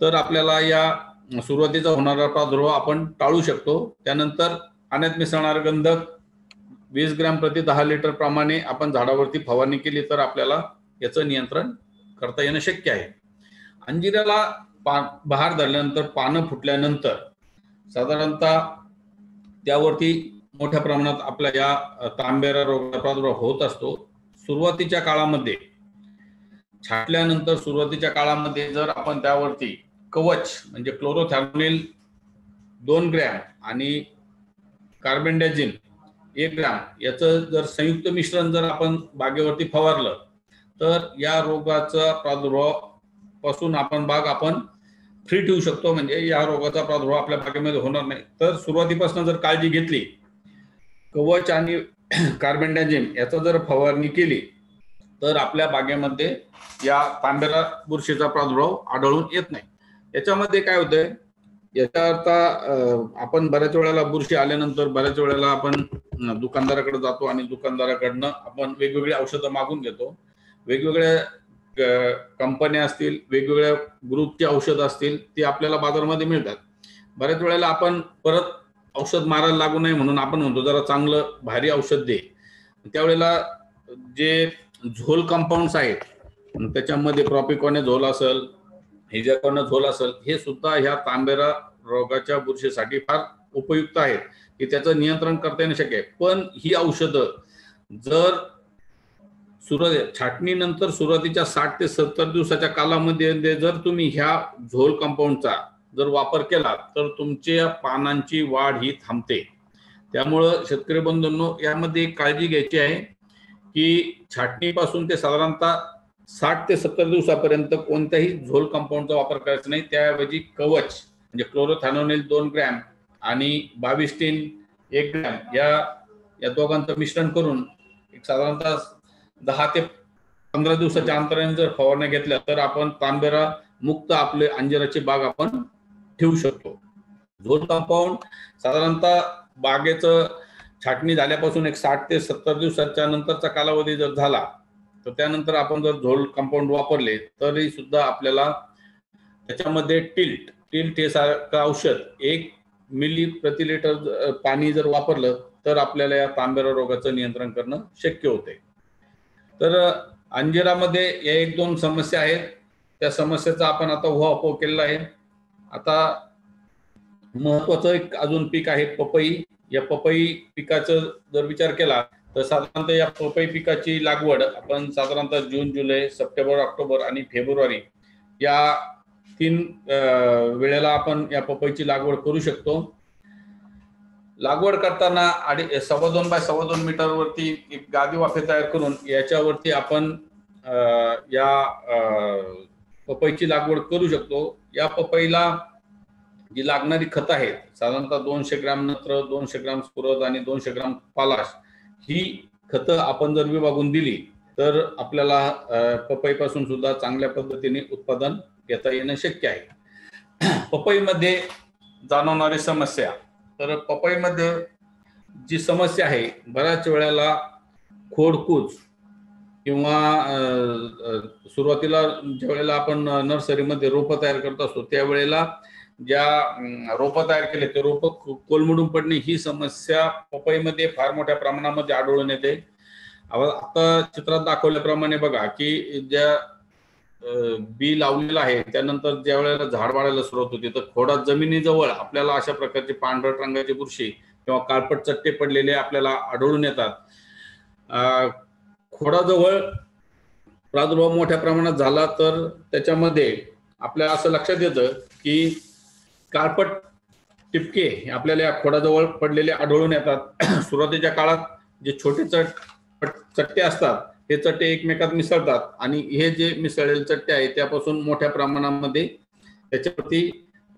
तर आपल्याला या सुरुवातीचा होणारा प्रादुर्भाव आपण टाळू शकतो. त्यानंतर पाण्यात मिसळणारे गंधक 20 ग्रॅम प्रति 10 लिटर प्रमाणे आपण झाडावरती फवारणी केली तर आपल्याला याचं नियंत्रण करता येणं शक्य आहे. अंजिराला बहार धरल्यानंतर पानं फुटल्यानंतर साधारणतः त्यावरती मोठ्या प्रमाणात आपल्या या तांबेरा रोगाचा प्रादुर्भाव होत असतो. सुरुवातीच्या काळामध्ये छाटल्यानंतर सुरुवातीच्या काळामध्ये जर आपण त्यावरती कवच म्हणजे क्लोरोथॅर्मोनिल 2 ग्रॅम आणि कार्बेंडाझिम 1 ग्रॅम याचं जर संयुक्त मिश्रण जर आपण बागेवरती फवारलं तर या रोगाचा प्रादुर्भाव पासून आपण बाग आपण फ्री ठेवू शकतो. म्हणजे या रोगाचा प्रादुर्भाव आपल्या बागेमध्ये होणार नाही. तर सुरुवातीपासून जर काळजी घेतली, कवच आणि कार्बेंडाझिम याचा जर फवारणी केली तर आपल्या बागेमध्ये या तांबेरा बुरशीचा प्रादुर्भाव आढळून येत नाही. याच्यामध्ये काय होतंय, याचा अर्थ आपण बऱ्याच वेळेला बुरशी आल्यानंतर बऱ्याच वेळेला आपण दुकानदाराकडे जातो आणि दुकानदाराकडनं आपण वेगवेगळी औषधं मागून घेतो. वेगवेगळ्या कंपन्या असतील, वेगवेगळ्या ग्रुपची औषधं असतील ती आपल्याला बाजारामध्ये मिळतात. बऱ्याच वेळेला आपण परत औषध मारायला लागू नये म्हणून आपण म्हणतो जरा चांगलं भारी औषध दे. त्यावेळेला जे झोल कंपाऊंड्स आहेत त्याच्यामध्ये प्रॉपिकॉनेझोल असेल, हिजाकॉनेझोल असेल, हे सुद्धा ह्या तांबेरा रोगाच्या बुरशीसाठी फार उपयुक्त आहेत की त्याचं नियंत्रण करता येणं शक्य आहे. पण ही औषधं जर छाटणीनंतर सुरुवातीच्या 60 ते 70 दिवसाच्या कालामध्ये जर तुम्ही ह्या झोल कंपाऊंडचा जर वापर केला तर तुमच्या पानांची वाढ ही थांबते. त्यामुळं शेतकरी बंधूंनो, यामध्ये काळजी घ्यायची आहे की छाटणीपासून ते साधारणतः 60 ते 70 दिवसापर्यंत कोणत्याही झोल कंपाऊंडचा वापर करायचा नाही. त्याऐवजी कवच म्हणजे क्लोरोथॅनोनिल 2 ग्रॅम आणि 22-3 1 ग्रॅम या दोघांचं मिश्रण करून एक साधारणतः 10 ते 15 दिवसाच्या अंतराने जर फवारण्या घेतल्या तर आपण तांबेरा मुक्त आपले अंजिराची बाग आपण ठेवू शकतो. झोल कंपाऊंड साधारणतः बागेचं छाटणी झाल्यापासून एक 60 ते 70 दिवसाच्या नंतरचा कालावधी जर झाला तर त्यानंतर आपण जर झोल कंपाऊंड वापरले तरी सुद्धा आपल्याला त्याच्यामध्ये टिल्ट हे सारखं औषध 1 मिली प्रति लिटर पाणी जर वापरलं तर आपल्याला या तांबेरा रोगाचं नियंत्रण करणं शक्य होते. तर अंजिरामध्ये या 1-2 समस्या आहेत. त्या समस्येचा आपण आता उहापोह केलेला आहे. आता महत्वाचं एक अजून पीक आहे पपई. या पपई पिकाचं जर विचार केला तर साधारणतः या पपई पिकाची लागवड आपण साधारणतः जून, जुलै, सप्टेंबर, ऑक्टोबर आणि फेब्रुवारी या 3 वेळेला आपण या पपईची लागवड करू शकतो. लागवड करताना 2.5 बाय 2.5 मीटर वरती एक गादी वाफे तयार करून याच्यावरती आपण या पपईची लागवड करू शकतो. या पपईला जी लागणारी खतं आहेत साधारणतः 200 ग्रॅम नत्र, 200 ग्रॅम स्फुरद आणि 200 ग्रॅम पालाश ही खतं आपण जर विभागून दिली तर आपल्याला पपईपासून सुद्धा चांगल्या पद्धतीने उत्पादन घेता येणं शक्य आहे. पपईमध्ये जाणवणारी समस्या, तर पपईमध्ये जी समस्या आहे बऱ्याच वेळेला खोडकूज किंवा सुरुवातीला ज्या वेळेला आपण नर्सरीमध्ये रोपं तयार करत असतो त्यावेळेला ज्या रोपं तयार केले ते रोपं कोलमडून पडणे ही समस्या पपईमध्ये फार मोठ्या प्रमाणामध्ये आढळून येते. आता चित्रात दाखवल्याप्रमाणे बघा की ज्या बी लावलेलं आहे त्यानंतर ज्या वेळेला झाड वाढायला सुरुवात होती तर खोडात जमिनीजवळ आपल्याला अशा प्रकारची पांढरट रंगाची बुरशी किंवा काळपट चट्टे पडलेले आपल्याला आढळून येतात. खोडाजवळ प्रादुर्भाव मोठ्या प्रमाणात झाला तर त्याच्यामध्ये आपल्याला असं लक्षात येतं की काळपट टिपके आपल्याला या खोडाजवळ पडलेले आढळून येतात. सुरुवातीच्या काळात जे छोटे चट्टे असतात हे चट्टे एकमेकात मिसळतात आणि हे जे मिसळलेले चट्टे आहेत त्यापासून मोठ्या प्रमाणामध्ये त्याच्यावरती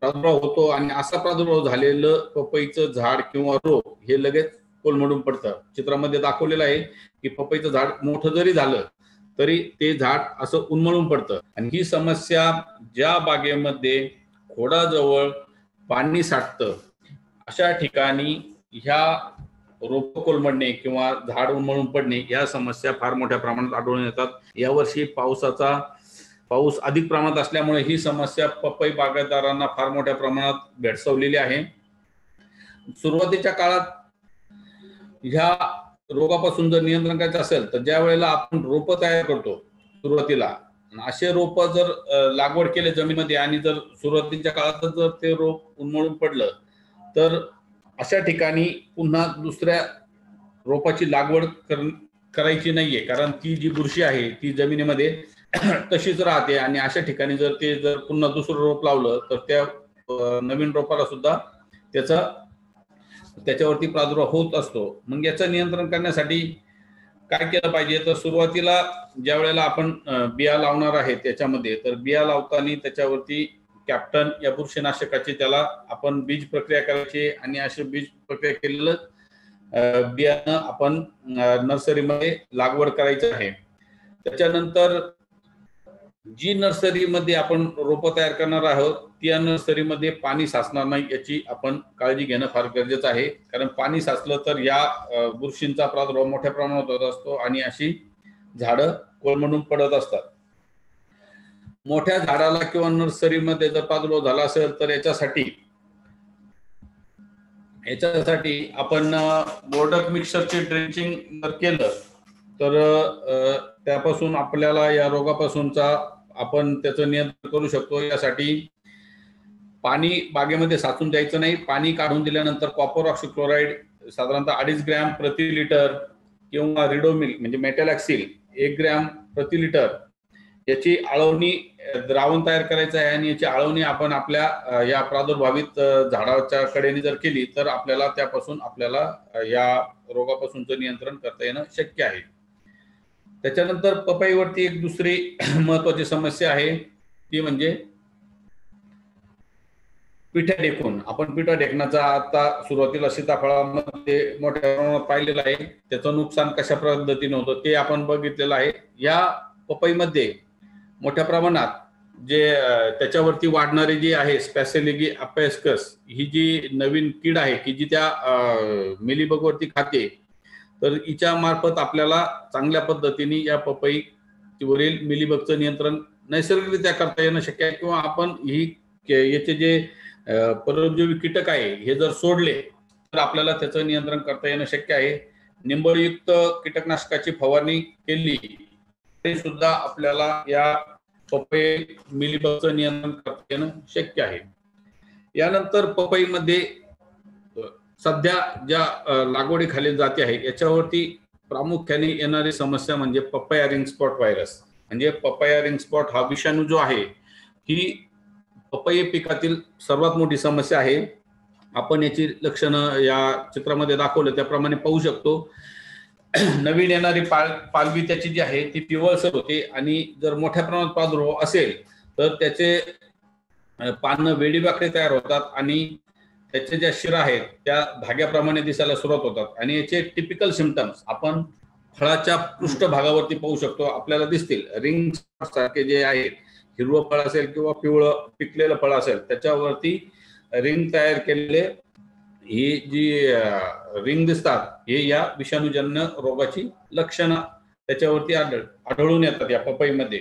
प्रादुर्भाव होतो आणि असा प्रादुर्भाव झालेलं पपईचं झाड किंवा रोप हे लगेच कोलमडून पडतं. चित्रामध्ये दाखवलेलं आहे की पपईचं झाड मोठं जरी झालं तरी ते झाड असं उन्मळून पडतं. आणि ही समस्या ज्या बागेमध्ये खोडाजवळ पाणी साठतं अशा ठिकाणी ह्या रोप कोलमडणे किंवा झाड उन्मळून पडणे या समस्या फार मोठ्या प्रमाणात आढळून येतात. यावर्षी पाऊस अधिक प्रमाणात असल्यामुळे ही समस्या पपई बागायतदारांना फार मोठ्या प्रमाणात भेडसावलेली आहे. सुरुवातीच्या काळात ह्या रोगापासून जर नियंत्रण करायचं असेल तर ज्या वेळेला आपण रोप तयार करतो सुरुवातीला असे रोप जर लागवड केले जमिनीमध्ये आणि जर सुरुवातीच्या काळात जर ते रोप उन्मळून पडलं तर अशा ठिकाणी पुन्हा दुसऱ्या रोपाची लागवड करायची नाहीये, कारण ती जी बुरशी आहे ती जमिनीमध्ये तशीच राहते आणि अशा ठिकाणी जर पुन्हा दुसरं रोप लावलं तर त्या नवीन रोपाला सुद्धा त्याच्यावरती प्रादुर्भाव होत असतो. मग याचं नियंत्रण करण्यासाठी काय केलं पाहिजे तर सुरुवातीला ज्या वेळेला आपण बिया लावणार आहे त्याच्यामध्ये तर बिया लावताना त्याच्यावरती कॅप्टन या बुरशीनाशकाची त्याला आपण बीज प्रक्रिया करायची आणि अशी बीज प्रक्रिया केलेलं बियाणं आपण नर्सरीमध्ये लागवड करायचं आहे. त्याच्यानंतर जी नर्सरीमध्ये आपण रोपं तयार करणार आहोत त्या नर्सरीमध्ये पाणी साचणार नाही याची आपण काळजी घेणं फार गरजेचं आहे, कारण पाणी साचलं तर या बुरशींचा प्रादुर्भाव मोठ्या प्रमाणात होत असतो आणि अशी झाडं कोलमडून पडत असतात. मोठ्या झाडाला किंवा नर्सरीमध्ये जर प्रादुर्भाव झाला असेल तर याच्यासाठी आपण बोर्डक मिक्सरचे ड्रेंचिंग जर केलं तर त्यापासून आपल्याला या रोगापासूनचा आपण त्याचं नियंत्रण करू शकतो. यासाठी पाणी बागेमध्ये साचून द्यायचं नाही. पाणी काढून दिल्यानंतर कॉपर ऑक्सिक्लोराईड साधारणतः 2.5 ग्रॅम प्रति लिटर किंवा रिडोमिल म्हणजे मेटॅलॅक्सिल 1 ग्रॅम प्रति लिटर याची आळवणी द्रावण तयार करायचं आहे आणि याची आळवणी आपण आपल्या या प्रादुर्भावित झाडाच्या कडेने जर केली तर आपल्याला या रोगापासूनचं नियंत्रण करता येणं शक्य आहे. त्याच्यानंतर पपईवरती एक दुसरी महत्वाची समस्या आहे ती म्हणजे पिठ्या ढेकून. आपण पिठा ढेकणाचा आता सुरुवातीला सीताफळामध्ये मोठ्या प्रमाणात पाहिलेलं आहे. त्याचं नुकसान कशा पद्धतीने होतं ते आपण बघितलेलं आहे. या पपईमध्ये मोठ्या प्रमाणात जे त्याच्यावरती वाढणारे जे आहे स्पॅसेलिगी अपॅस्कस ही जी नवीन कीड आहे की जी त्या मिलीबगवरती खाते, तर हिच्या मार्फत आपल्याला चांगल्या पद्धतीने या पपईवरील मिलीबगचं नियंत्रण नैसर्गिकरित्या करता येणं शक्य आहे किंवा आपण याचे जे परजीवी कीटक आहे हे जर सोडले तर आपल्याला त्याचं नियंत्रण करता येणं शक्य आहे. निंबळयुक्त कीटकनाशकाची फवारणी केली तरी सुद्धा आपल्याला या पपई मिलीबगचं नियंत्रण करता येणं शक्य आहे. यानंतर पपईमध्ये सध्या ज्या लागवडीखालील जाती आहे याच्यावरती प्रामुख्याने येणारी समस्या म्हणजे पपया रिंग स्पॉट व्हायरस. म्हणजे पपया रिंग स्पॉट हा विषाणू जो आहे ही पपई पिकातील सर्वात मोठी समस्या आहे. आपण याची लक्षणं या चित्रामध्ये दाखवलं त्याप्रमाणे पाहू शकतो. नवीन येणारी पालवी त्याची जी आहे ती पिवळसर होते आणि जर मोठ्या प्रमाणात प्रादुर्भाव असेल तर त्याचे पानं वेडीवाकडे तयार होतात आणि त्याचे ज्या शिरा आहेत त्या धाग्याप्रमाणे दिसायला सुरुवात होतात आणि याचे टिपिकल सिम्पटम्स आपण फळाच्या पृष्ठभागावरती पाहू शकतो. आपल्याला दिसतील रिंग सारखे जे आहेत, हिरवं फळ असेल किंवा पिवळं पिकलेलं फळ असेल त्याच्यावरती रिंग तयार केलेले ही जी रिंग दिसतात हे या विषाणूजन्य रोगाची लक्षणं त्याच्यावरती आढळून येतात या पपईमध्ये.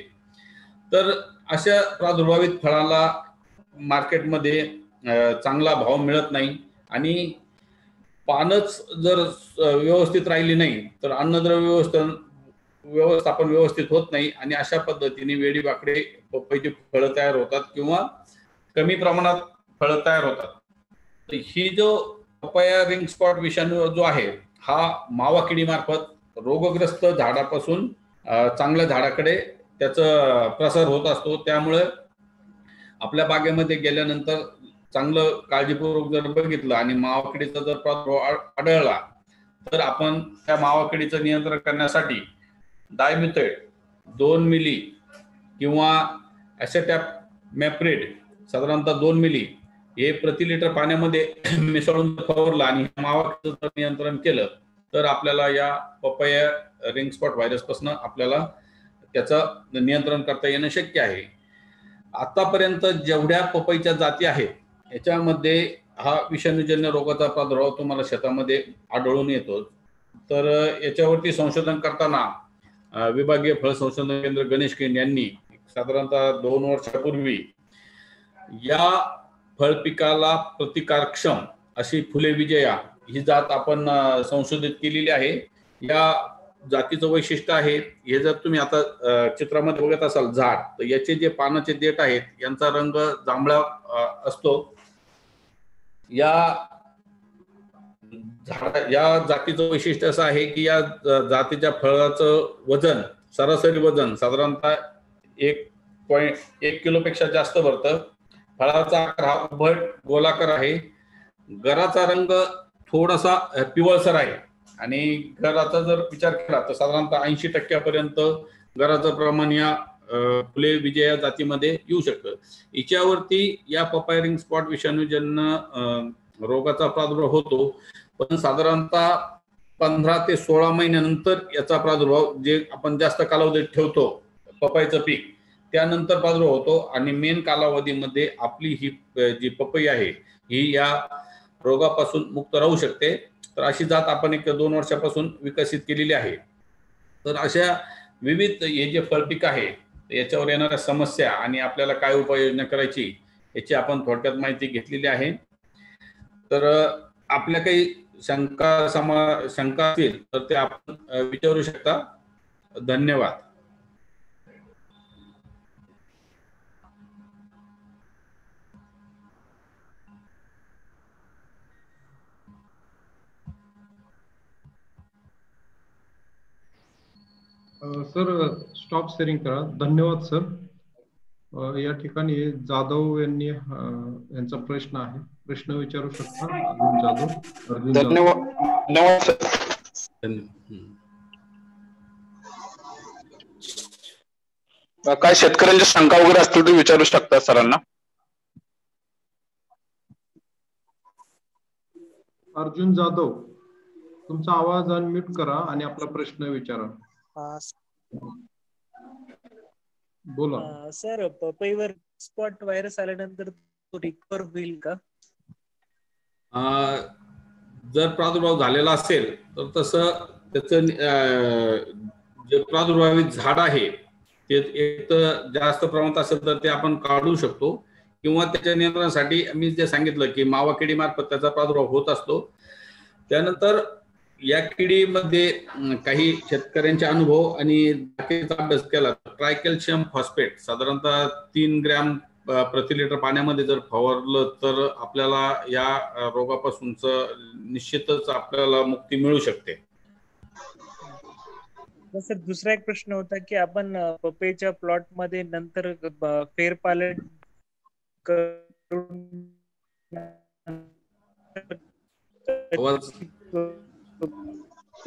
तर अशा प्रादुर्भावित फळाला मार्केटमध्ये चांगला भाव मिळत नाही आणि पानच जर व्यवस्थित राहिली नाही तर अन्नद्रव्य व्यवस्थापन व्यवस्थित होत नाही आणि अशा पद्धतीने वेडीवाकडे पपईची फळं तयार होतात किंवा कमी प्रमाणात फळं तयार होतात. तर ही जो पपया रिंग स्पॉट विषाणू जो आहे हा मावा किडी मार्फत रोगग्रस्त झाडापासून चांगल्या झाडाकडे त्याचा प्रसार होत असतो. त्यामुळे आपल्या बागेमध्ये गेल्यानंतर चांगलं काळजीपूर्वक जर बघितलं आणि मावाकिडीचा जर प्रादुर्भाव आढळला तर आपण त्या मावाकिडीचं नियंत्रण करण्यासाठी डायमिथेट 2 मिली किंवा ॲसेटॅमॅप्रिड साधारणतः 2 मिली हे प्रति लिटर पाण्यामध्ये मिसळून फवारलं आणि मावाकिडीचं नियंत्रण केलं तर आपल्याला या पपया रिंग स्पॉट व्हायरस पासून आपल्याला त्याचं नियंत्रण करता येणं शक्य आहे. आतापर्यंत जेवढ्या पपईच्या जाती आहेत याच्यामध्ये हा विषाणूजन्य रोगाचा प्रादुर्भाव तुम्हाला शेतामध्ये आढळून येतो. तर याच्यावरती संशोधन करताना विभागीय फळ संशोधन केंद्र गणेश केंद्र यांनी साधारणतः 2 वर्षापूर्वी या फळ पिकाला प्रतिकारक्षम अशी फुले विजया ही जात आपण संशोधित केलेली आहे. या जातीचं वैशिष्ट्य आहे हे जर तुम्ही आता चित्रामध्ये बघत असाल झाड तर याचे जे पानाचे देठ आहेत यांचा रंग जांभळा असतो. या जातीचं वैशिष्ट्य असं आहे की या जातीच्या फळाचं वजन सरासरी वजन साधारणतः 1.1 किलोपेक्षा जास्त भरतं. फळाचा आकार हा उभट गोलाकार आहे. गराचा रंग थोडासा पिवळसर आहे आणि गराचा जर विचार केला तर साधारणतः 80% गराचं प्रमाण या फुले विजया जातीमध्ये येऊ शकतं. हिच्यावरती या पपया रिंग स्पॉट विषाणूजन्य रोगाचा प्रादुर्भाव होतो पण साधारणतः 15 ते 16 महिन्यानंतर याचा प्रादुर्भाव जे आपण जास्त कालावधीत ठेवतो पपईचं पीक त्यानंतर प्रादुर्भाव होतो आणि मेन कालावधीमध्ये आपली ही जी पपई आहे ही या रोगापासून मुक्त राहू शकते. तर अशी जात आपण 1-2 वर्षापासून विकसित केलेली आहे. तर अशा विविध हे जे फळपीक आहे याच्यावर येणाऱ्या समस्या आणि आपल्याला काय उपाययोजना करायची याची आपण थोडक्यात माहिती घेतलेली आहे. तर आपल्या काही शंका असतील तर ते आपण विचारू शकता. धन्यवाद. सर स्टॉप शेअरिंग करा. धन्यवाद सर. या ठिकाणी जाधव यांनी यांचा प्रश्न आहे, प्रश्न विचारू शकता. अर्जुन जाधव. धन्यवाद सर. काय शेतकऱ्यांच्या शंका वगैरे असतील तर विचारू शकता सरांना. अर्जुन जाधव, तुमचा आवाज अनम्यूट करा आणि आपला प्रश्न विचारा. बोला सर. पपईवर स्पॉट व्हायरस आल्यानंतर तो रिकव्हर होईल का? जर प्रादुर्भाव झालेला असेल तर तसं त्याचं जे प्रादुर्भावित झाड आहे ते एक तर जास्त प्रमाणात असेल तर ते आपण काढू शकतो, किंवा त्याच्या नियंत्रणासाठी मी जे सांगितलं की मावा किडीमार्फत त्याचा प्रादुर्भाव होत असतो. त्यानंतर या किडीमध्ये काही शेतकऱ्यांचे अनुभव आणि बाकीचा अभ्यास केला तर ट्रायकॅल्शियम फॉस्फेट साधारणतः 3 ग्रॅम प्रति लिटर पाण्यामध्ये जर फवारलं तर आपल्याला या रोगापासूनच निश्चितच आपल्याला मुक्ती मिळू शकते. सर दुसरा एक प्रश्न होता की आपण पपईच्या प्लॉट मध्ये नंतर फेरपालट करून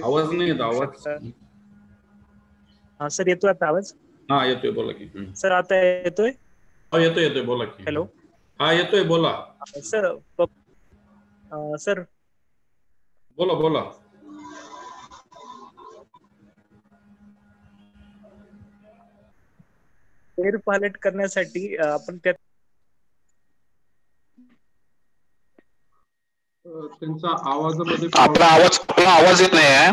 आवाज नाही येत. आवाज. हा सर, येतोय आता आवाज? हा येतोय, बोला की. सर आता येतोय? येतोय बोला की. हॅलो. हा येतोय, बोला सर. सर बोला. फेरपालट करण्यासाठी आपण त्यात त्यांचा आवाजामध्ये आपला आवाज येत नाही आहे.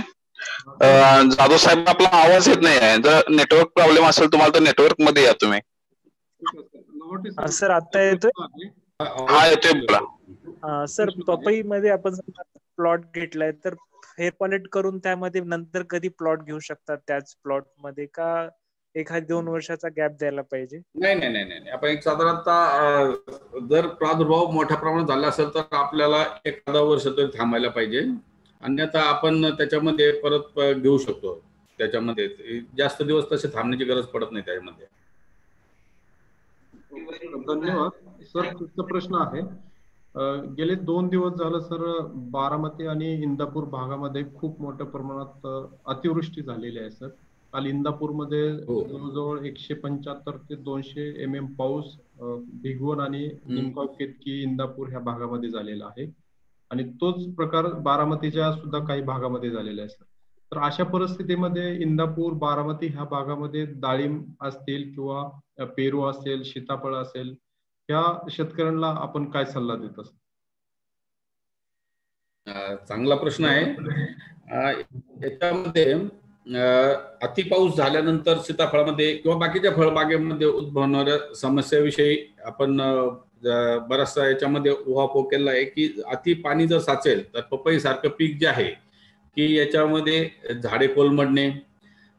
जाधव साहेब, आपला आवाज येत नाही आहे. जर नेटवर्क प्रॉब्लेम असेल तुम्हाला तर नेटवर्क मध्ये या तुम्ही. सर आता येतोय? हा येतोय, बोला. सर पपई मध्ये आपण प्लॉट घेतलाय तर फेरपालट करून त्यामध्ये नंतर कधी प्लॉट घेऊ शकतात त्याच प्लॉट मध्ये, का 1-2 वर्षाचा गॅप द्यायला पाहिजे? नाही. आपण एक साधारणतः जर प्रादुर्भाव मोठ्या प्रमाणात झाला असेल तर आपल्याला 1 वर्ष तरी थांबायला पाहिजे, अन्यथा आपण त्याच्यामध्ये परत घेऊ शकतो. त्याच्यामध्ये जास्त दिवस तसे थांबण्याची गरज पडत नाही त्यामध्ये. धन्यवाद सर. तुमचा प्रश्न आहे, गेले 2 दिवस झालं सर बारामती आणि इंदापूर भागामध्ये खूप मोठ्या प्रमाणात अतिवृष्टी झालेली आहे सर. काल इंदापूरमध्ये जवळजवळ 175 ते 200 mm पाऊस भिगवण आणि निमगाव केतकी इंदापूर ह्या भागामध्ये झालेला आहे, आणि तोच प्रकार बारामतीच्या सुद्धा काही भागामध्ये झालेला आहे सर. तर अशा परिस्थितीमध्ये इंदापूर, बारामती ह्या भागामध्ये डाळिंब असतील किंवा पेरू असेल, सीताफळ असेल, त्या शेतकऱ्यांना आपण काय सल्ला देत असतो? चांगला प्रश्न आहे. याच्यामध्ये अति पाऊस झाल्यानंतर सीताफळामध्ये किंवा बाकीच्या फळबागेमध्ये उद्भवणाऱ्या समस्याविषयी आपण बराचसा याच्यामध्ये उहापोह केला आहे की अति पाणी जर साचेल तर पपई सारखं पीक जे आहे की याच्यामध्ये झाडे कोलमडणे,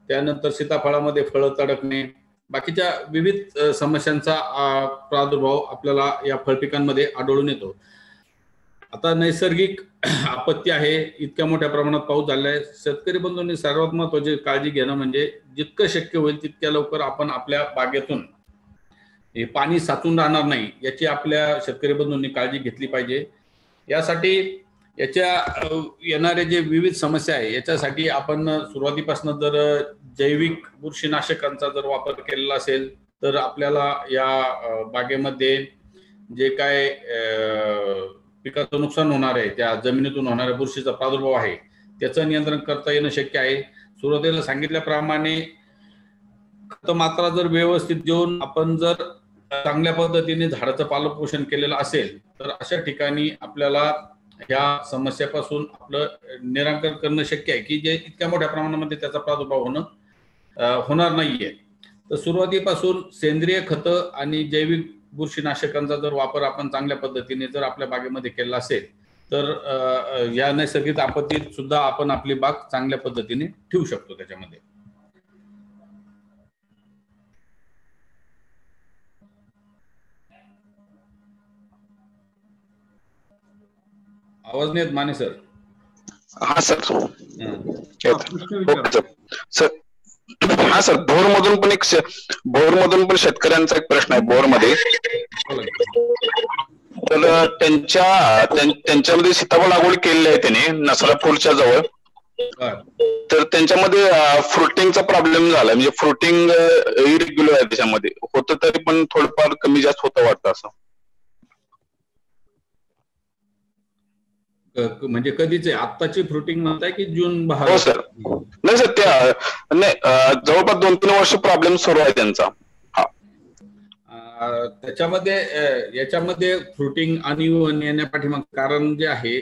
त्यानंतर सीताफळामध्ये फळं तडकणे, बाकीच्या विविध समस्यांचा प्रादुर्भाव आपल्याला या फळपिकांमध्ये आढळून येतो. आता नैसर्गिक आपत्ती आहे, इतक्या मोठ्या प्रमाणात पाऊस झाला आहे. शेतकरी बंधूंनी सर्वात महत्त्वाची काळजी घेणं म्हणजे जितकं शक्य होईल तितक्या लवकर आपण आपल्या बागेतून हे पाणी साचून राहणार नाही याची आपल्या शेतकरी बंधूंनी काळजी घेतली पाहिजे. यासाठी याच्या येणारे जे विविध समस्या आहे याच्यासाठी आपण सुरुवातीपासून जर जैविक बुरशीनाशकांचा जर वापर केलेला असेल तर आपल्याला या बागेमध्ये जे काय पिकाचं नुकसान होणार आहे, त्या जमिनीतून होणाऱ्या बुरशीचा प्रादुर्भाव आहे त्याचं नियंत्रण करता येणं शक्य आहे. सुरुवातीला सांगितल्याप्रमाणे खत मात्रा जर व्यवस्थित देऊन आपण जर चांगल्या पद्धतीने झाडाचं पालनपोषण केलेलं असेल तर अशा ठिकाणी आपल्याला ह्या समस्यापासून आपलं निराकरण करणं शक्य आहे की जे इतक्या मोठ्या प्रमाणामध्ये त्याचा प्रादुर्भाव होणार नाहीये. तर सुरुवातीपासून सेंद्रिय खतं आणि जैविक बुरशीनाशकांचा जर वापर आपण चांगल्या पद्धतीने जर आपल्या बागेमध्ये केला असेल तर या नैसर्गिक आपत्तीत सुद्धा आपण आपली बाग चांगल्या पद्धतीने ठेवू शकतो. त्याच्यामध्ये आवाज नाही येत माने सर. हा सर. सर हा सर, भोरमधून पण शेतकऱ्यांचा एक प्रश्न आहे भोरमध्ये. तर त्यांच्यामध्ये सीताफळ लागवड केलेली आहे त्यांनी नसरापूरच्या जवळ. तर त्यांच्यामध्ये फ्रुटिंगचा प्रॉब्लेम झाला, म्हणजे फ्रुटिंग इरेग्युलर आहे त्याच्यामध्ये, होतं तरी पण थोडंफार कमी जास्त होतं वाटतं असं. म्हणजे कधीच आहे, आत्ताची फ्रुटिंग म्हणताय की जून हो सर, नाही सर, त्या नाही जवळपास 2-3 वर्ष प्रॉब्लेम सुरू आहे त्यांचा. त्याच्यामध्ये याच्यामध्ये फ्रुटिंग अनइव्हन येण्यापाठीमाग कारण जे आहे,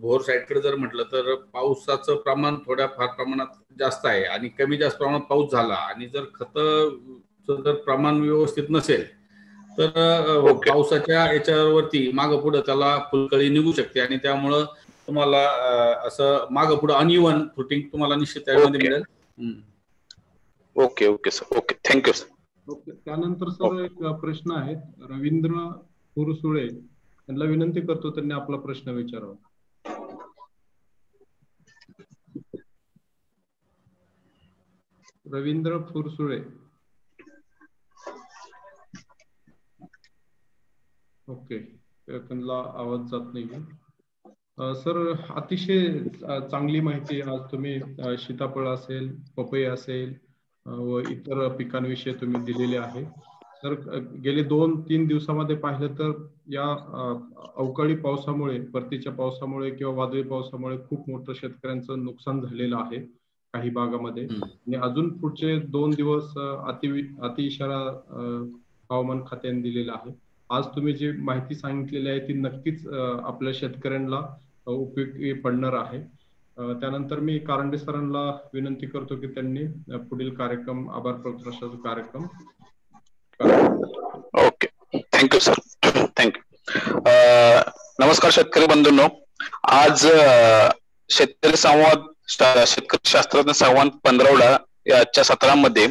भोर साईडकडे जर म्हटलं तर पावसाचं प्रमाण थोड्याफार प्रमाणात जास्त आहे आणि कमी जास्त प्रमाणात पाऊस झाला आणि जर खतं जर प्रमाण व्यवस्थित नसेल तर पावसाच्या याच्यावरती मागं पुढं त्याला फुलकळी निघू शकते आणि त्यामुळं तुम्हाला असं मागं पुढं अनइव्हन फ्रुटिंग तुम्हाला निश्चित त्यामध्ये मिळेल. Okay okay sir, okay, thank you sir. Okay, त्यानंतर सर एक प्रश्न आहे, रवींद्र फुरसुळे यांना विनंती करतो त्यांनी आपला प्रश्न विचारावा. रवींद्र फुरसुळे. ओके, त्यांना आवाज जात नाही. सर, अतिशय चांगली माहिती आज तुम्ही सीताफळ असेल, पपई असेल व इतर पिकांविषयी तुम्ही दिलेले आहे. तर गेले 2-3 दिवसामध्ये पाहिलं तर या अवकाळी पावसामुळे, परतीच्या पावसामुळे किंवा वादळी पावसामुळे खूप मोठं शेतकऱ्यांचं नुकसान झालेलं आहे काही भागामध्ये. आणि अजून पुढचे 2 दिवस अति इशारा हवामान खात्याने दिलेला आहे. आज तुम्ही जी माहिती सांगितलेली आहे ती नक्कीच आपल्या शेतकऱ्यांना उपयोगी पडणार आहे. त्यानंतर मी कारंडे सरांना विनंती करतो की त्यांनी पुढील कार्यक्रम, आभार प्रदर्शनाचा कार्यक्रम. Okay, thank you sir, thank you. नमस्कार शेतकरी बंधूंनो, आज शेतकरी शास्त्रज्ञ संवाद 15 या आजच्या सत्रामध्ये